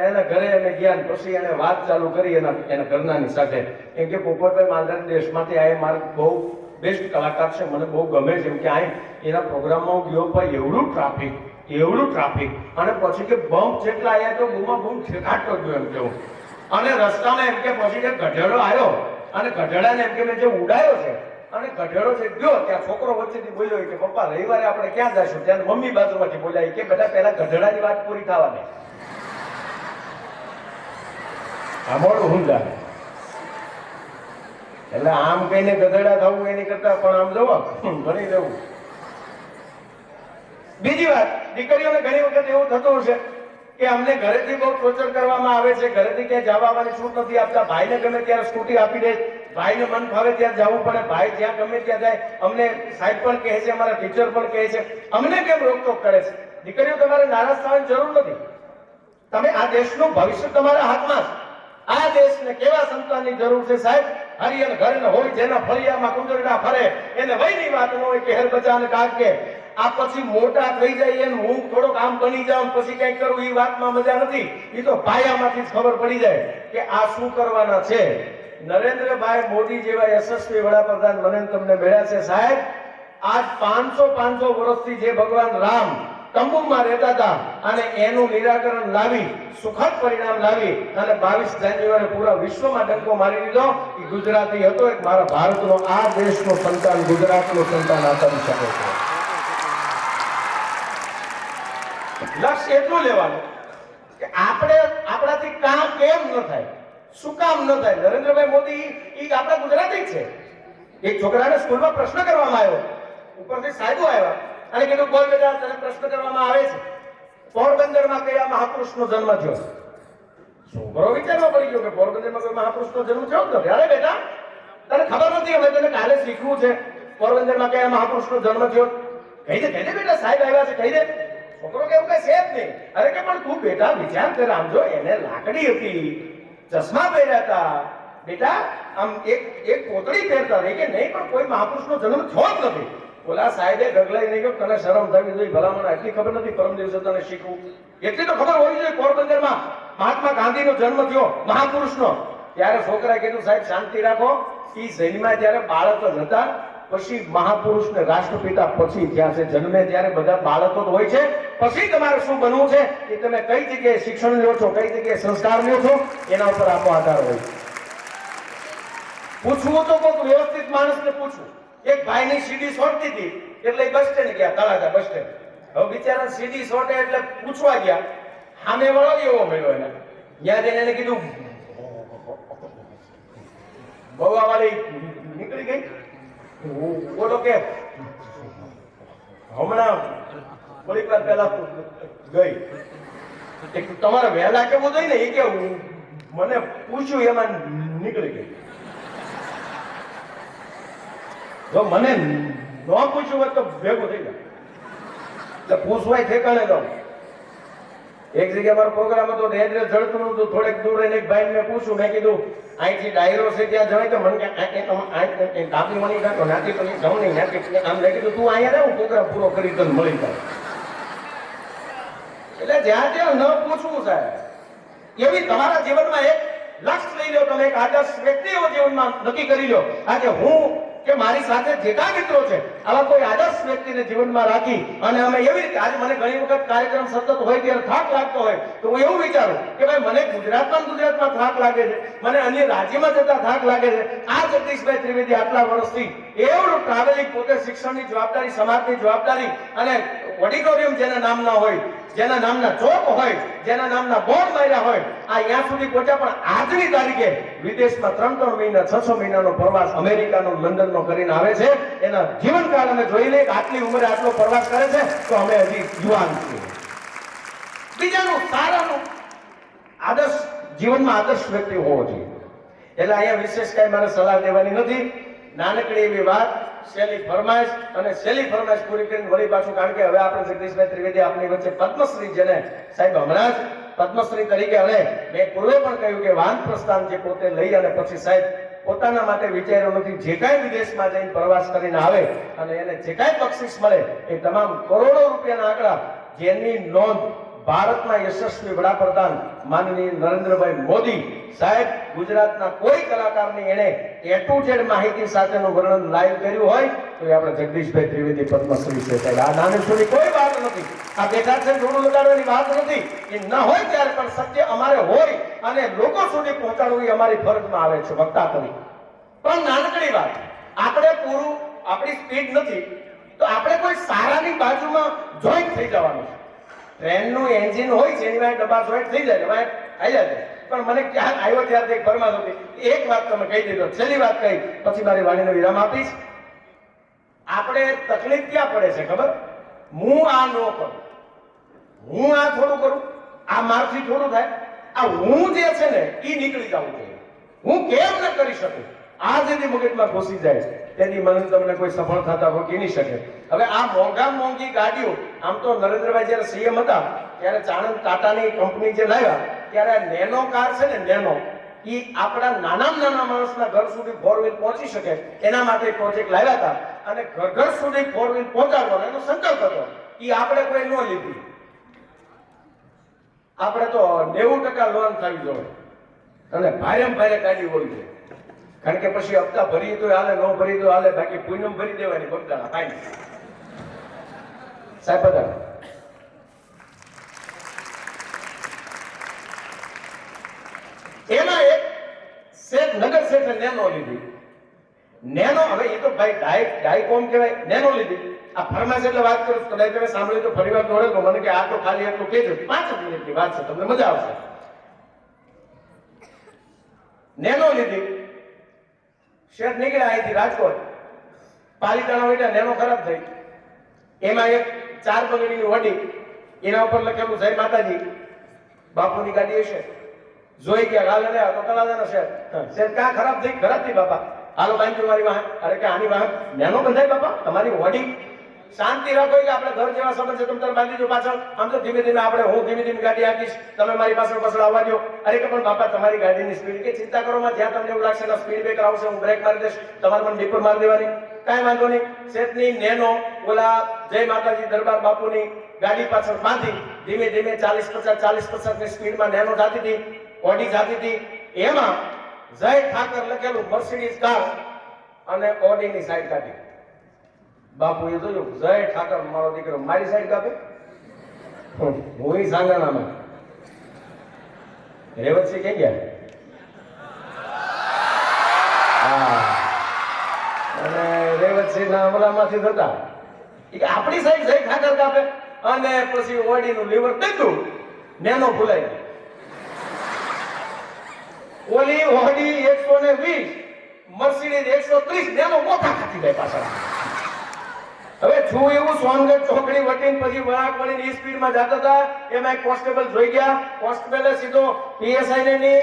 એના ઘરે અમે ગયા, પછી એને વાત ચાલુ કરી એના ઘરનાની સાથે, કેમ કે પોપટભાઈ માંધારી દેશમાંથી આ મારે બહુ બેસ્ટ કલાકાર છે, મને બહુ ગમે છે. એમ કે આ એના પ્રોગ્રામમાં ગયો પણ એવડું ટ્રાફિક, અને પછી કે બમ્પ જેટલા આવ્યા તો બૂમા બૂમ ઠેકાટતો ગયો એમ કેવું. અને રસ્તામાં એમ કે પછી કે ગધેડો આવ્યો, અને ગધેડાને એમ કે મેં જે ઉડાયો છે, અને ગધેડો જે ગયો ત્યાં છોકરો વચ્ચેથી બોલ્યો કે પપ્પા રવિવારે આપણે ક્યાં જઈશું? ત્યાં મમ્મી બાજુમાંથી બોલ્યા કે બેટા પહેલા ગધેડાની વાત પૂરી થવા દે. આ મોડું હું જાય. એટલે આમ કહીને ગધેડા થવું એની કરતા પણ આમ જવો ભણી લેવું. બીજી વાત, દીકરીઓને ઘણી વખત એવું થતું હશે કે અમને ઘરેથી બહુ ટોર્ચર કરવામાં આવે છે, ઘરેથી ક્યાંય જવા આવવાની છૂટ નથી આપતા. ભાઈને ગમે ત્યારે સ્કૂટી આપી દે, ભાઈને મન ફાવે ત્યારે જવું પડે, ભાઈ જ્યાં ગમે ત્યાં જાય. અમને સાહેબ પણ કહે છે, અમારા ટીચર પણ કહે છે, અમને કેમ રોકટોક કરે છે? દીકરીઓ, તમારે નારાજ થવાની જરૂર નથી. તમે આ દેશનું ભવિષ્ય તમારા હાથમાં છે. આ દેશને કેવા સંતાનની જરૂર છે સાહેબ? હરિયન ઘરને હોય, જેના ફળિયામાં કુંજરડા ફરે, એને વયની વાત ન હોય કે હેર બચાને કાઢકે આ પછી મોટા થઈ જાય એને હું થોડોક આમ બની જાઉં પછી કઈ કરું, એ વાતમાં મજા નથી. એ તો પાયામાંથી જ ખબર પડી જાય કે આ શું કરવાના છે. નરેન્દ્રભાઈ મોદી જેવા યશસ્વી વડાપ્રધાન મને તમને મળ્યા છે સાહેબ. આજ 500 વર્ષથી જે ભગવાન રામ તંબુમાં રહેતા હતા અને એનું નિરાકરણ લાવી, સુખદ પરિણામ લાવી અને 22 જાન્યુઆરી પૂરા વિશ્વમાં ડંકો મારી દીધો. એ ગુજરાતી હતો, એક મારા ભારતનો, આ દેશનો સંતાન, ગુજરાતનો સંતાન આ કરી શકે છે. લક્ષ્ય એટલું લેવાનું કે આપણે આપણાથી કામ કેમ ન થાય, શું કામ ન થાય. નરેન્દ્રભાઈ મોદી એ આપણા ગુજરાતી જ છે. એક છોકરાને સ્કૂલમાં પ્રશ્ન કરવામાં આવ્યો, ઉપરથી સાહેબો આવ્યા અને કીધું બોલ બેટા તને પ્રશ્ન કરવામાં આવે છે, પોરબંદરમાં કયા મહાપુરુષનો જન્મ થયો? છોકરો વિચારવા પડી ગયો કે પોરબંદરમાં કોઈ મહાપુરુષનો જન્મ થયો જ નથી. અરે બેટા તને ખબર નથી, હવે તને કાલે શીખવું છે પોરબંદરમાં કયા મહાપુરુષનો જન્મ થયો. કહી દે બેટા સાહેબ આવ્યા છે, કહી દે. છોકરો કેવું કઈ છે જ નહીં. અરે કે પણ તું બેટા વિચાર કર, આમ જો એને લાકડી હતી, ચશ્મા પહેર્યા હતા બેટા, આમ એક પોતળી પહેરતા રહી કે નહીં, પણ કોઈ મહાપુરુષનો જન્મ થયો જ નથી. બોલા સાહેબે ગગલાઈ નહીં ગયો, તને શરમ થવી જોઈએ, ભલામણ આટલી ખબર નથી, પરમ દિવસે તને શીખવું એટલી તો ખબર હોવી જોઈએ. પોરબંદરમાં મહાત્મા ગાંધીનો જન્મ થયો, મહાપુરુષનો. ત્યારે છોકરાએ કીધું સાહેબ શાંતિ રાખો, ઈ જન્મ્યા ત્યારે બાળક જ હતા, પછી મહાપુરુષ ને રાષ્ટ્રપિતા પછી થયા છે. જન્મે ત્યારે બધા બાળકો જ હોય છે, પછી તમારે શું બનવું છે એ તમે કઈ જગ્યાએ શિક્ષણ લ્યો છો, કઈ જગ્યાએ સંસ્કાર લ્યો છો, એના ઉપર આપણો આધાર હોય. પૂછવું તો કોઈક વ્યવસ્થિત માણસને પૂછવું. એક ભાઈની સીડી છોડતી હતી એટલે એ બસ સ્ટેન્ડ ગયા, તળાજા બસ સ્ટેન્ડ. હવે બિચારા સીડી છોટે એટલે પૂછવા ગયા, સામે વાળો એવો મળ્યો એને. ત્યાં જઈને એને કીધું બવા વાળી નીકળી ગઈ. બોલો કે હમણાં થોડીક વાર પહેલા ગઈ. તમારે વહેલા કેવું જોઈએ ને, એ કે મને પૂછ્યું એમાં નીકળી ગઈ. જો મને ન પૂછ્યું હોત તો ભેગું થઈ જાય. એટલે પૂછવાય ઠેકાણે જાઉં. એક જગ્યાએ મારો પ્રોગ્રામ હતો, એડ્રેસ જડતું નતું. થોડેક દૂર રહીને એક ભાઈને મેં પૂછ્યું, મેં કીધું અહીંથી ડાયરો છે ત્યાં જવાય? તો મને કાપી મળી કાઢો નાથી તો જાઉં નહીં નાથી. આમ મેં કીધું તું અહીંયા રહે, હું પ્રોગ્રામ પૂરો કરી તને મળી જાય. એટલે જ્યાં ત્યાં ન પૂછવું સાહેબ. એવી તમારા જીવનમાં એક લક્ષ્ય લઈ લો, તમે એક આદર્શ વ્યક્તિ એવો જીવનમાં નક્કી કરી લો. આજે હું કે મારી સાથે જેટલા મિત્રો છે આવા કોઈ આદર્શ વ્યક્તિને જીવનમાં રાખી અને અમે એવી રીતે, આજે મને ઘણી વખત કાર્યક્રમ સતત હોય ત્યારે થાક લાગતો હોય તો હું એવું વિચારું કે ભાઈ મને ગુજરાતમાં થાક લાગે છે, મને અન્ય રાજ્યમાં જતા થાક લાગે છે. આ જગદીશભાઈ ત્રિવેદી આટલા વર્ષથી એવડું ટ્રાવેલિંગ, પોતે શિક્ષણની જવાબદારી, સમાજની જવાબદારી અને ઓડિટોરિયમ જેના નામના હોય, જેના નામના ચોક હોય, જેના નામના બોર્ડ માર્યા હોય, આ અહીંયા સુધી પહોંચ્યા. પણ આજની તારીખે વિદેશમાં 3-3 મહિના 6-6 મહિનાનો પ્રવાસ અમેરિકાનો, લંડનનો કરીને આવે છે. એના જીવનકાળ અમે જોઈ લઈએ, આટલી ઉંમરે આટલો પ્રવાસ કરે છે તો અમે હજી યુવાન છીએ. બીજાનું સારાનું આદર્શ, જીવનમાં આદર્શ વ્યક્તિ હોવો જોઈએ. એટલે અહીંયા વિશેષ કઈ મારે સલાહ દેવાની નથી. નાનકડી એવી વાત, શૈલી ફરમાઈશ, અને શૈલી ફરમાઈશ પૂરી કરીને વળી પાછું, કારણ કે હવે આપણે જગદીશભાઈ ત્રિવેદી આપણી વચ્ચે પદ્મશ્રી, જેને સાહેબ હમણાં જ પદ્મશ્રી તરીકે, અને મેં પૂર્વે પણ કહ્યું કે વાનપ્રસ્થાન જે પોતે લઈ અને પછી સાહેબ પોતાના માટે વિચાર્યું નથી. જે કાંઈ વિદેશમાં જઈને પ્રવાસ કરીને આવે અને એને જે કાંઈ બક્ષિસ મળે એ તમામ કરોડો રૂપિયાના આંકડા, જેની નોંધ ભારતના યશસ્વી વડાપ્રધાન માનનીય નરેન્દ્રભાઈ મોદી સાહેબ ગુજરાતના કોઈ કલાકારની એને A to Z માહિતી સાથેનું વર્ણન લાઈવ કર્યું હોય તો એ આપણે જગદીશભાઈ ત્રિવેદી પદ્મશ્રી છે. સાહેબ આ નાની છોડી કોઈ વાત નથી, આ બેઠા છે જોડું લગાડવાની વાત નથી. એ ન હોય ત્યારે પણ સત્ય અમારે હોય અને લોકો સુધી પહોંચાડવું એ અમારી ફરજમાં આવે છે વક્તા તરીકે. પણ નાનકડી વાત, આપણે પૂરું, આપણી સ્પીડ નથી તો આપણે કોઈ સારાની બાજુમાં જોઈન્ટ થઈ જવાનું છે. ટ્રેનનું એન્જિન હોય છે, એની વાય ડબ્બા જોઈન્ટ થઈ જાય, વાય આવી જાય. પણ મને ક્યાં આવ્યો ત્યારથી એક ફરમાશ હતી. એક વાત તમે કહી દીધો, છેલ્લી વાત કહી પછી મારી વાણીનો વિરામ આપીશ. આપણે તકલીફ ક્યાં પડે છે ખબર? હું આ ન કરું, હું આ થોડું કરું, આ મારથી થોડું થાય, આ હું જે છે ને એ નીકળી જવું જોઈએ. હું કેમ ન કરી શકું, આ જેથી મગજમાં ઘૂસી જાય તેની મને તમને કોઈ સફળ થતા રોકી નહીં શકે. હવે આ મોંઘી ગાડીઓ, આમ તો નરેન્દ્રભાઈ જયારે સીએમ હતા ત્યારે ચાણંદ ટાટાની કંપની જે લાવ્યા ત્યારે નેનો કાર છે ને, નેનો, એ આપણા નાના માણસના ઘર સુધી 4 વ્હીલ પહોંચી શકે એના માટે પ્રોજેક્ટ લાવ્યા હતા. અને ઘર સુધી 4 વ્હીલ પહોંચાડવાનો એનો સંકલ્પ હતો. એ આપણે કોઈ ન લીધી. આપણે તો 90% લોન થવી જોઈએ અને ભારે ગાડી હોવી જોઈએ. કારણ કે પછી હપ્તા ભરી તો હાલે, ન ભરી તો હાલે, બાકી પૂનમ ભરી દેવાની બગદાણા થાય. સાહેબ બધા એમાં એક શેઠ, નગર શેઠે નેનો લીધી. નેનો, હવે એ તો ભાઈ ડાયકોમ કહેવાય, નેનો લીધી. આ ફરમાશ એટલે વાત કરું, કદાચ તમે સાંભળ્યું તો ફરી વાર દોડે તો મને કે આ તો ખાલી એટલું કહેજો, 5 મિનિટની વાત છે, તમને મજા આવશે. નેનો લીધી, શેઠ નીકળ્યા અહીંથી રાજકોટ, પાલિતાણા વેટા નેનો ખરાબ થઈ. એમાં એક 4 બગડીની વડી, એના ઉપર લખેલું જય માતાજી, બાપુની ગાડી હશે. જોઈ ગયા ગાલે ને તો કલાદાનો શેઠ ક્યાં ખરાબ થઈ? ખરાબ થઈ બાપા, હાલો બાંધ્યું મારી વાહન. અરે કે આની વાહન નેનો બંધાય બાપા, તમારી વડી શાંતિ રાખો કે આપણે ઘર જેવા સંબંધ છે, તમે બાંધી દો પાછળ. આમ તો ધીમે ધીમે આપણે, હું ધીમે ધીમે ગાડી આંકીશ, તમે મારી પાછળ આવવા દો. અરે કે પણ બાપા તમારી ગાડીની સ્પીડ, કે ચિંતા કરો માં, જ્યાં તમને એવું લાગશે ને સ્પીડ બ્રેકર આવશે, હું બ્રેક મારી દઈશ, તમારે મને ડીપર મારી દેવાની, કાંઈ વાંધો નહીં. શેઠની નેનો ઓલા જય માતાજી દરબાર બાપુની ગાડી પાછળ બાંધી ધીમે ધીમે 40-50 ની સ્પીડમાં નેનો જાતી હતી, ઓડી જાતી હતી. એમાં જય ઠાકર લખેલું મર્સિડીઝ કાર અને ઓડીની સાઈડ કાઢી. બાપુએ જોયું જય ઠાકર મારો દીકરો મારી સાઈડ કાપે. હું સાંગણામાં રેવતસિંહ ક્યાં ગયા? હા, અને રેવતસિંહ ના ઓલામાંથી થતા આપણી સાઈડ જઈ ઠાકર કાપે અને પછી ઓડીનું લીવર દીધું નેનો ભૂલાઈ ગયો. ઓલી ઓડી 120 મર્સિડીઝ 130 નેનો મોટા ખાતી જાય પાછળ. હવે છું એવું સોનગઢ ચોકડી વટીને પછી વળાંક વળીને સ્પીડમાં જતા હતા. એમાં કોન્સ્ટેબલ જોઈ ગયા. કોન્સ્ટેબલે સીધો પીએસઆઈ ને ની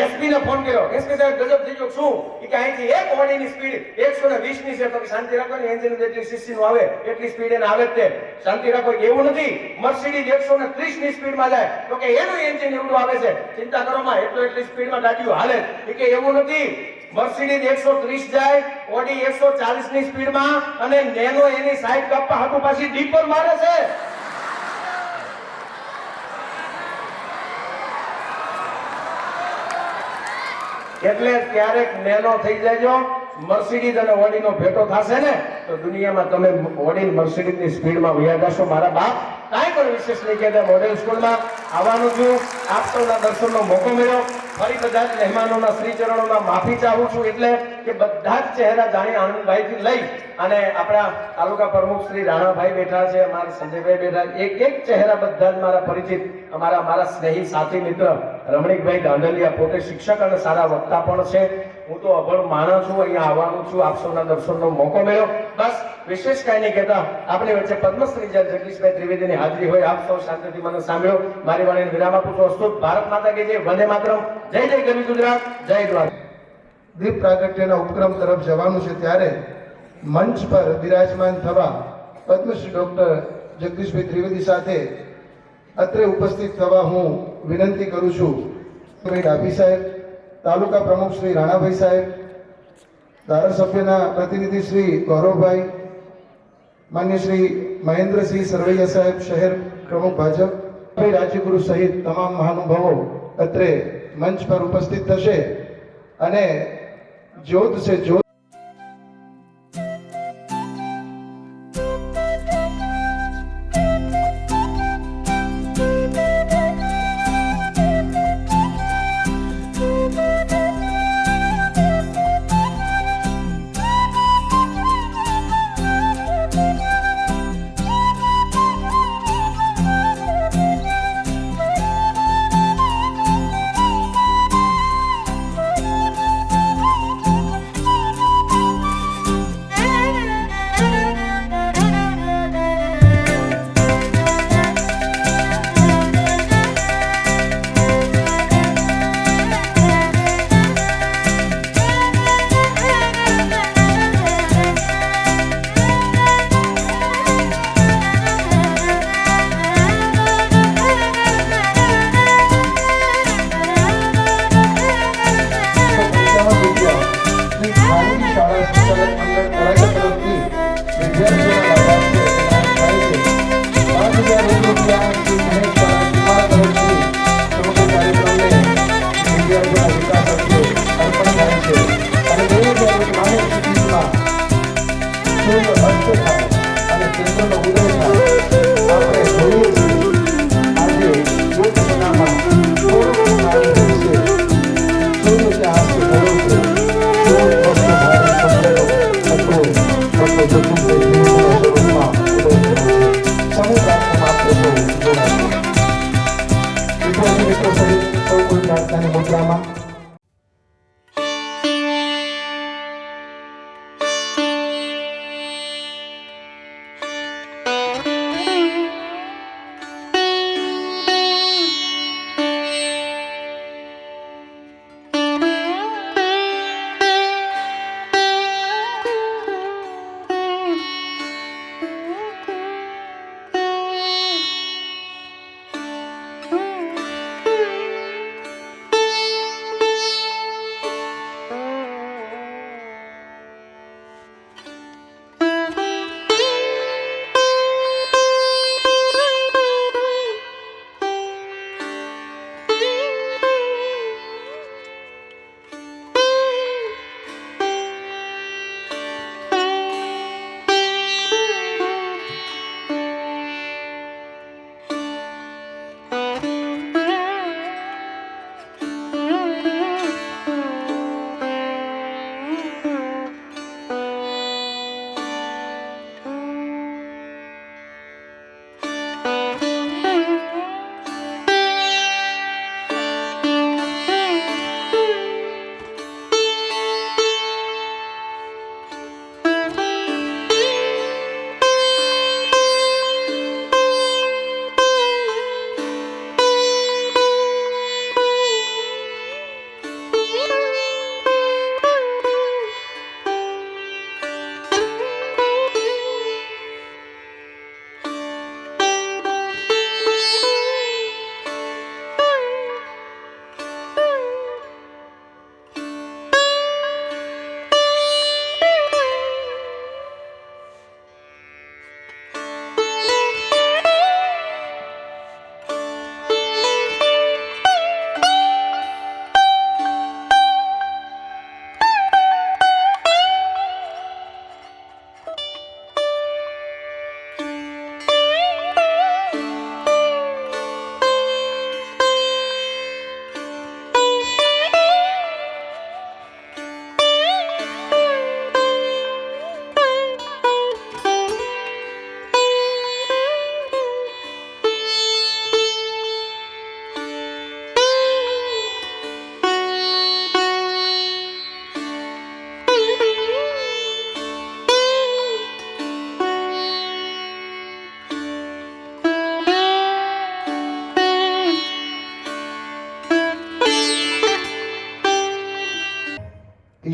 એસપી ને ફોન કર્યો. એસપી સાહેબ ગજબ થઈ ગયો. શું? ઈ કે અહીંથી એક ઓડીની સ્પીડ 120 ની છે તો શાંતિ રાખો ને, એન્જિન જેટલી સીસી નું આવે એટલી સ્પીડ એને આવે જ તે. શાંતિ રાખો. એવું નથી મર્સિડીઝ 130 ની સ્પીડમાં જાય તો કે એનું એન્જિન એવડું આવે છે, ચિંતા કરો માં, એટલી સ્પીડમાં ગાડીઓ હાલે. ઈ કે એવું નથી, મર્સિડીઝ 130 જાય, ઓડી 140 ની સ્પીડમાં અને નેનો એની સાઈડ કાપવા હાટુ પાછી ડીપર મારે છે. એટલે ક્યારેક નેનો થઈ જાયજો, મર્સિડીઝ અને ઓડીનો ભેટો થશે ને તો દુનિયામાં તમે ઓડી મર્સિડીઝની સ્પીડમાં વયા જશો. મારા બાપ કાંઈ પણ વિશેષ નહીં કહેતા. મોડેલ સ્કૂલમાં આવવાનું છું, આપ સૌના દર્શનનો મોકો મળ્યો. ફરી બધા જ મહેમાનોના શ્રી ચરણોમાં માફી ચાહું છું, એટલે કે બધા જ ચહેરા જાણી આનંદભાઈથી લઈ અને આપણા તાલુકા પ્રમુખ શ્રી રાણાભાઈ બેઠા છે, અમારા સંજયભાઈ બેઠા, એક એક ચહેરા બધા જ મારા પરિચિત, મારા સ્નેહી સાથી મિત્ર રમણીકભાઈ ગાંધલિયા, પોતે શિક્ષક અને સારા વક્તા પણ છે. હું તો અભણ માણસ છું, અહીંયા આવવાનું છું, આપ સૌના દર્શનનો મોકો મળ્યો. બસ વિશેષ કાંઈ નહીં કહેતા. આપણી વચ્ચે પદ્મશ્રી જગદીશભાઈ ત્રિવેદીની હાજરી હોય, આપ સૌ શાંતિથી મને સાંભળ્યો. મારી વાણીને વિરામ આપું છું. અસ્તુત. ભારત માતા કી જય, વંદે માતરમ. જય જય ગરવી ગુજરાત, જય દ્વારકા. દીપ પ્રાગટ્યના ઉપક્રમ તરફ જવાનું છે ત્યારે મંચ પર બિરાજમાન થવા પદ્મશ્રી ડોક્ટર જગદીશભાઈ ત્રિવેદી સાથે અત્રે ઉપસ્થિત થવા હું વિનંતી કરું છું. ડાભી સાહેબ, તાલુકા પ્રમુખ શ્રી રાણાભાઈ સાહેબ, ધારાસભ્યના પ્રતિનિધિ શ્રી ગૌરવભાઈ, માન્ય શ્રી મહેન્દ્રસિંહ સરવૈયા સાહેબ, શહેર પ્રમુખ ભાજપ, રાજ્યગુરુ સહિત તમામ મહાનુભાવો અત્રે મંચ પર ઉપસ્થિત થશે અને જ્યોત છે જ્યોત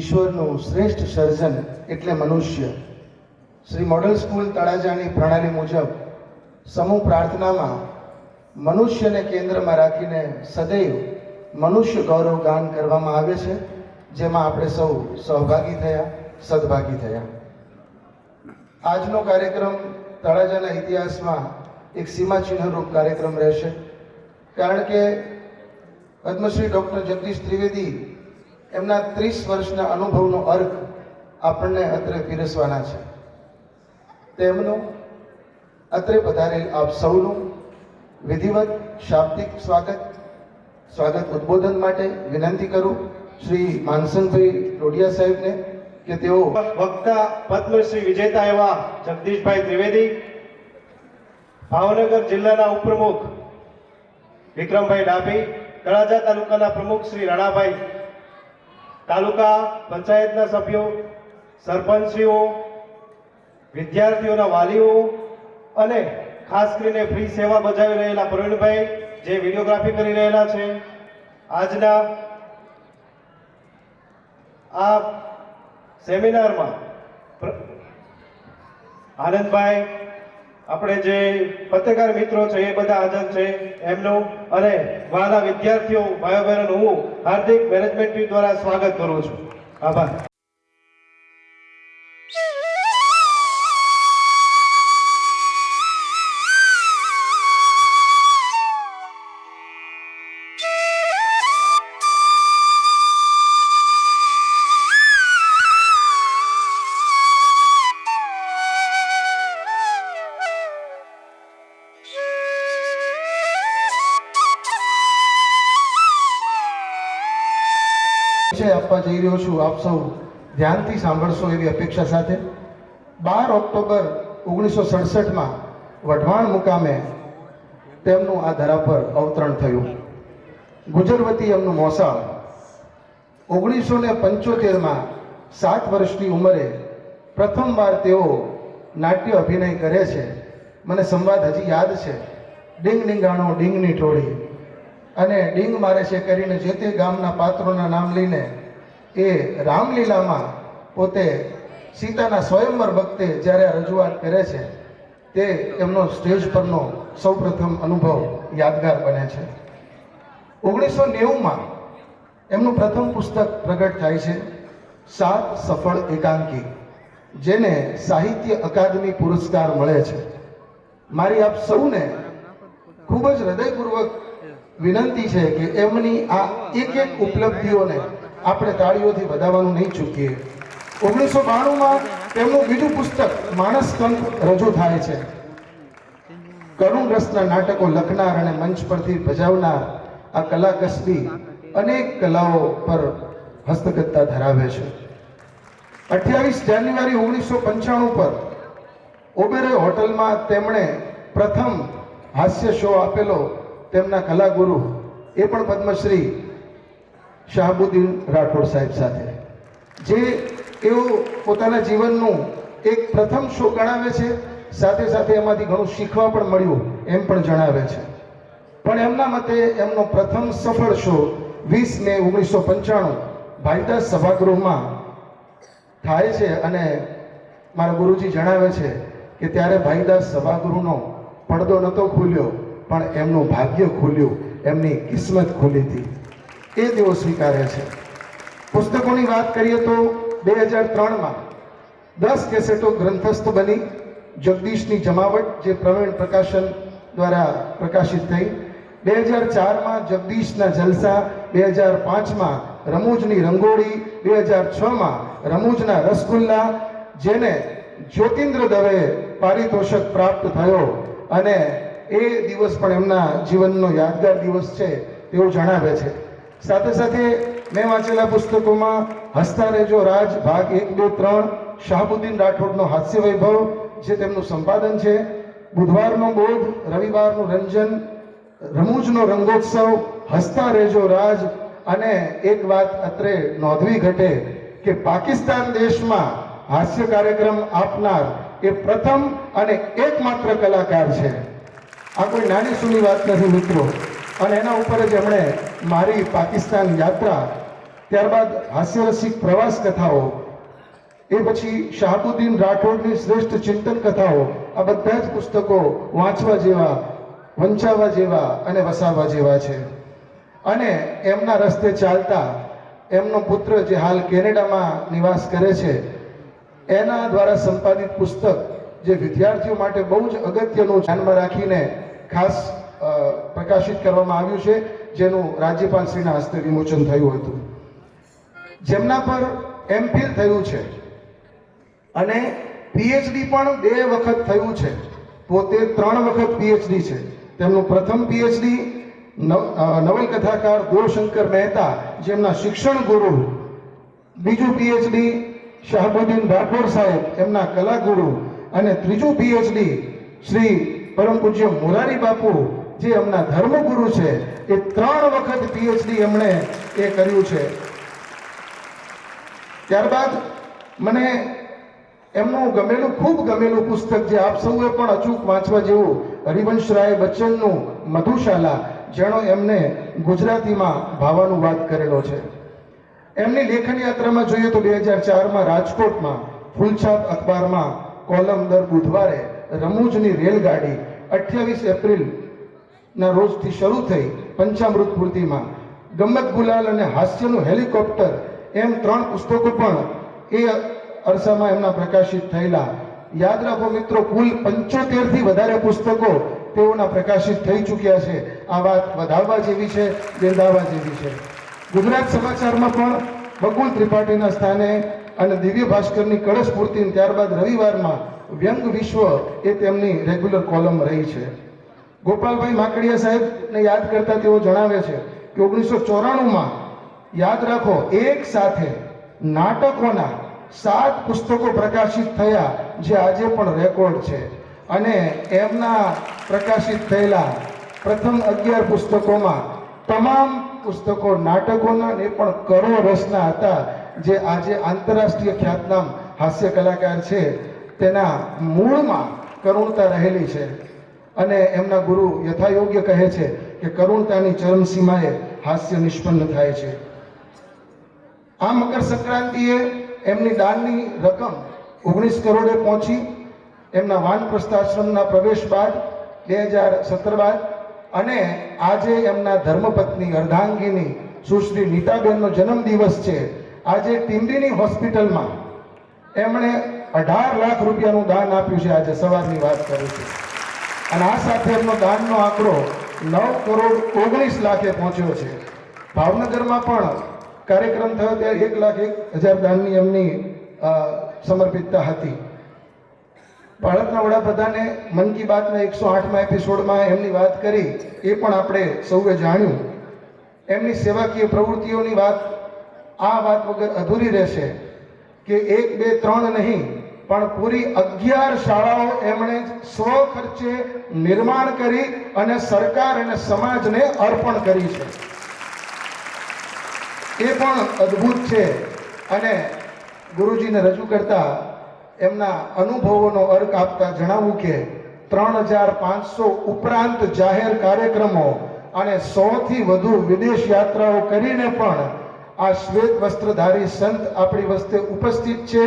ઈશ્વરનું શ્રેષ્ઠ સર્જન એટલે મનુષ્ય. શ્રી મોડલ સ્કૂલ તળાજાની પ્રણાલી મુજબ સમૂહ પ્રાર્થનામાં મનુષ્યને કેન્દ્રમાં રાખીને સદૈવ મનુષ્ય ગૌરવ ગાન કરવામાં આવે છે, જેમાં આપણે સૌ સહભાગી થયા, સદભાગી થયા. આજનો કાર્યક્રમ તળાજાના ઇતિહાસમાં એક સીમાચિહ્નરૂપ કાર્યક્રમ રહેશે, કારણ કે પદ્મશ્રી ડૉક્ટર જગદીશ ત્રિવેદી એમના 30 વર્ષના અનુભવનો અર્ક આપણને અત્રે પીરસવાના છે. તેમનું અત્રે પધારેલ આપ સૌનું વિધિવત શાબ્દિક સ્વાગત ઉદ્બોધન માટે વિનંતી કરું શ્રી માનસંગભાઈ રોડિયા સાહેબને કે તેઓ વક્તા પદ્મશ્રી વિજેતા એવા જગદીશભાઈ ત્રિવેદી, ભાવનગર જિલ્લાના ઉપપ્રમુખ વિક્રમભાઈ ડાભી, તળાજા તાલુકાના પ્રમુખ શ્રી રાણાભાઈ, તાલુકા પંચાયતના સભ્યો, સરપંચશ્રીઓ, વિદ્યાર્થીઓના વાલીઓ અને ખાસ કરીને ફ્રી સેવા બજાવી રહેલા પ્રવીણભાઈ જે વિડીયોગ્રાફી કરી રહેલા છે, આજના આ સેમિનારમાં આનંદભાઈ, આપણે જે પત્રકાર મિત્રો છે એ બધા હાજર છે એમનું, અને વાલા વિદ્યાર્થીઓ ભાઈઓ બહેનો, હું હાર્દિક મેનેજમેન્ટ ટીમ દ્વારા સ્વાગત કરું છું. આભાર. આપવા જઈ રહ્યો છું, આપ સૌ ધ્યાનથી સાંભળશો એવી અપેક્ષા સાથે. 12 ઓક્ટોબર 1967માં વઢવાણ મુકામે તેમનું આ ધરા પર અવતરણ થયું. ગુજરવતી એમનું મોસાળ. 1975માં 7 વર્ષની ઉંમરે પ્રથમવાર તેઓ નાટ્ય અભિનય કરે છે. મને સંવાદ હજી યાદ છે. ડીંગ ડીંગાણો ડીંગની ટોળી અને ડીંગ મારે છે કરીને જે તે ગામના પાત્રોના નામ લઈને એ રામલીલામાં પોતે સીતાના સ્વયંવર વખતે જ્યારે આ રજૂઆત કરે છે, તે એમનો સ્ટેજ પરનો સૌપ્રથમ અનુભવ યાદગાર બને છે. 1990માં એમનું પ્રથમ પુસ્તક પ્રગટ થાય છે, 7 સફળ એકાંકી, જેને સાહિત્ય અકાદમી પુરસ્કાર મળે છે. મારી આપ સૌને ખૂબ જ હૃદયપૂર્વક વિનંતી છે કે એમની આ એક ઉપલબ્ધિઓને આપણે તાળીઓથી વધાવવાનું નહીં ચૂકીએ. 1992માં તેમનું બીજું પુસ્તક માણસ કંક રજૂ થાય છે. કરુણ રસના નાટકો લખનાર અને મંચ પરથી ભજાવનાર આ કલા કસબી અનેક કલાઓ પર હસ્તગતતા ધરાવે છે. 28 જાન્યુઆરી 1995 પર ઓબેરોય હોટલમાં તેમણે પ્રથમ હાસ્ય શો આપેલો તેમના કલાગુરુ, એ પણ પદ્મશ્રી શાહબુદ્દીન રાઠોડ સાહેબ સાથે, જે એઓ પોતાના જીવનનું એક પ્રથમ શો ગણાવે છે. સાથે સાથે એમાંથી ઘણું શીખવા પણ મળ્યું એમ પણ જણાવે છે. પણ એમના મતે એમનો પ્રથમ સફળ શો 20 મે 1995 ભાઈદાસ સભાગૃહમાં થાય છે. અને મારા ગુરુજી જણાવે છે કે ત્યારે ભાઈદાસ સભાગૃહનો પડદો નહોતો ખુલ્યો, પણ એમનું ભાગ્ય ખુલ્યું, એમની કિસ્મત ખુલી હતી. એ તેઓ સ્વીકારે છે. પુસ્તકોની વાત કરીએ તો 2003માં 10 કેસેટો ગ્રંથસ્થ બની. જગદીશની જમાવટ, જે પ્રવીણ પ્રકાશન દ્વારા પ્રકાશિત થઈ. 2004માં જગદીશના જલસા, 2005માં રમૂજની રંગોળી, 2006માં રમૂજના રસગુલ્લા, જેને જ્યોતિન્દ્ર દવે પારિતોષક પ્રાપ્ત થયો, અને એ દિવસ પણ એમના જીવનનો યાદગાર દિવસ છે તેવું જણાવે છે. સાથે સાથે મેં વાંચેલા પુસ્તકોમાં હસતા રહેજો રાજ ભાગ 1, 2, 3, શાહબુદ્દીન રાઠોડનો હાસ્ય વૈભવ, જે તેમનું સંપાદન છે, બુધવારનો બોધ, રવિવારનું રંજન, રમૂજનો રંગોત્સવ, હસતા રહેજો રાજ. અને એક વાત અત્રે નોંધવી ઘટે કે પાકિસ્તાન દેશમાં હાસ્ય કાર્યક્રમ આપનાર એ પ્રથમ અને એકમાત્ર કલાકાર છે. આ કોઈ નાની સૂની વાત નથી મિત્રો. અને એના ઉપર જ એમણે મારી પાકિસ્તાન યાત્રા ત્યારબાદ હાસ્યરસિક પ્રવાસ કથાઓ, એ પછી શાહબુદ્દીન રાઠોડની શ્રેષ્ઠ ચિંતન કથાઓ, આ બધા જ પુસ્તકો વાંચવા જેવા, વંચાવવા જેવા અને વસાવવા જેવા છે. અને એમના રસ્તે ચાલતા એમનો પુત્ર જે હાલ કેનેડામાં નિવાસ કરે છે, એના દ્વારા સંપાદિત પુસ્તક જે વિદ્યાર્થીઓ માટે બહુ જ અગત્યનું ધ્યાનમાં રાખીને ખાસ પ્રકાશિત કરવામાં આવ્યું છે, જેનું રાજ્યપાલશ્રીના હસ્તે વિમોચન થયું હતું. જેમના પર એમફિલ થયું છે અને પીએચડી પણ 2 વખત થયું છે. પોતે 3 વખત પીએચડી છે. તેમનું પ્રથમ પીએચડી નવલકથાકાર દેવશંકર મહેતા, જેમના શિક્ષણ ગુરુ. બીજું પીએચડી શાહબુદ્દીન રાઠોડ સાહેબ, એમના કલા ગુરુ. અને ત્રીજું પીએચડી શ્રી પરમ પૂજ્ય મોરારી બાપુ, જે એમના ધર્મગુરુ છે. એ 3 વખત પીએચડી એમણે એ કર્યું છે. ત્યારબાદ મને એમનું ગમેલું, ખૂબ ગમેલું પુસ્તક, જે આપ સૌએ પણ અચૂક વાંચવા જેવું, હરિવંશરાય બચ્ચનનું મધુશાલા, જેનો એમને ગુજરાતીમાં ભાવાનુવાદ કરેલો છે. એમની લેખન યાત્રામાં જોઈએ તો 2004માં રાજકોટમાં ફૂલછાપ અખબારમાં કોલમ દર બુધવારે રમૂજની રેલગાડી 28 એપ્રિલના રોજથી શરૂ થઈ પંચામૃત પૂર્તિમાં, ગમત ગુલાલ અને હાસ્યનું હેલિકોપ્ટર, એમ 3 પુસ્તકો પણ એ અરસામાં એમના પ્રકાશિત થયેલા. યાદ રાખો મિત્રો, કુલ 75 થી વધારે પુસ્તકો તેઓના પ્રકાશિત થઈ ચૂક્યા છે. આ વાત વધાવવા જેવી છે, બિરદાવવા જેવી છે. ગુજરાત સમાચારમાં પણ બકુલ ત્રિપાઠીના સ્થાને અને દિવ્ય ભાસ્કરની કળશ પૂર્તિ, ત્યારબાદ રવિવારમાં વ્યંગ વિશ્વ એ તેમની રેગ્યુલર કોલમ રહી છે. ગોપાલભાઈ માકડિયા સાહેબને યાદ કરતા તેઓ જણાવે છે કે 1994માં, યાદ રાખો, એક સાથે નાટકોના 7 પુસ્તકો પ્રકાશિત થયા, જે આજે પણ રેકોર્ડ છે. અને એમના પ્રકાશિત થયેલા પ્રથમ 11 પુસ્તકોમાં તમામ પુસ્તકો નાટકોના ને પણ કરો રસના હતા, જે આજે આંતરરાષ્ટ્રીય ખ્યાતનામ હાસ્ય કલાકાર છે. તેના મૂળમાં કરુણતા રહેલી છે. અને એમના ગુરુ યથાયોગ્ય કહે છે કે કરુણતાની ચરમસીમાએ હાસ્ય નિષ્પન્ન થાય છે. આ મકર સંક્રાંતિએ એમની દાનની રકમ 19 કરોડે પહોંચી. એમના વાનપ્રસ્થ આશ્રમના પ્રવેશ બાદ 2017 બાદ, અને આજે એમના ધર્મપત્ની અર્ધાંગીની સુશ્રી નીતાબેનનો જન્મદિવસ છે. આજે ટીંબીની હોસ્પિટલમાં એમણે 18 લાખ રૂપિયાનું દાન આપ્યું છે. આજે સવારની વાત કરું છું. અને આ સાથે એમનો દાનનો આંકડો 9 કરોડ 19 લાખે પહોંચ્યો છે. ભાવનગરમાં પણ કાર્યક્રમ થયો, ત્યારે 1,01,000 દાનની એમની સમર્પિતતા હતી. ભારતના વડાપ્રધાને મન કી બાતના 108મા એપિસોડમાં એમની વાત કરી, એ પણ આપણે સૌએ જાણ્યું. એમની સેવાકીય પ્રવૃત્તિઓની વાત આ વાત વગર અધૂરી રહેશે કે 1, 2, 3 નહીં, પણ પૂરી 11 શાળાઓ એમણે સ્વખર્ચે નિર્માણ કરી અને સરકાર અને સમાજને અર્પણ કરી છે. એ પણ અદ્ભુત છે. અને ગુરુજીને રજૂ કરતા એમના અનુભવોનો અર્ક આપતા જણાવું કે 3500 ઉપરાંત જાહેર કાર્યક્રમો અને 100થી વધુ વિદેશ યાત્રાઓ કરીને પણ આ શ્વેત વસ્ત્રધારી સંત આપણી વચ્ચે ઉપસ્થિત છે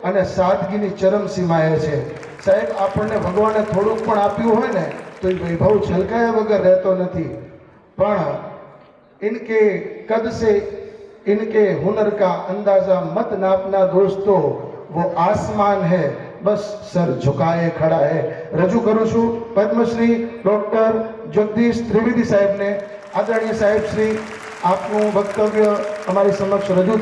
અને સાદગીની ચરમસીમાએ છે. સાહેબ, આપણને ભગવાને થોડુંક પણ આપ્યું હોય ને તો એ વૈભવ છલકાયા વગર રહેતો નથી. પણ इनके कद से इनके हुनर का अंदाजा मत नापना दोस्तों, वो आसमान है बस सर झुकाए खड़ा है. रजू करूं છું પદ્મશ્રી ડોક્ટર જગદીશ ત્રિવેદી સાહેબને. આદરણીય સાહેબ શ્રી, આપનું વક્તવ્ય અમારી સમક્ષ રજૂ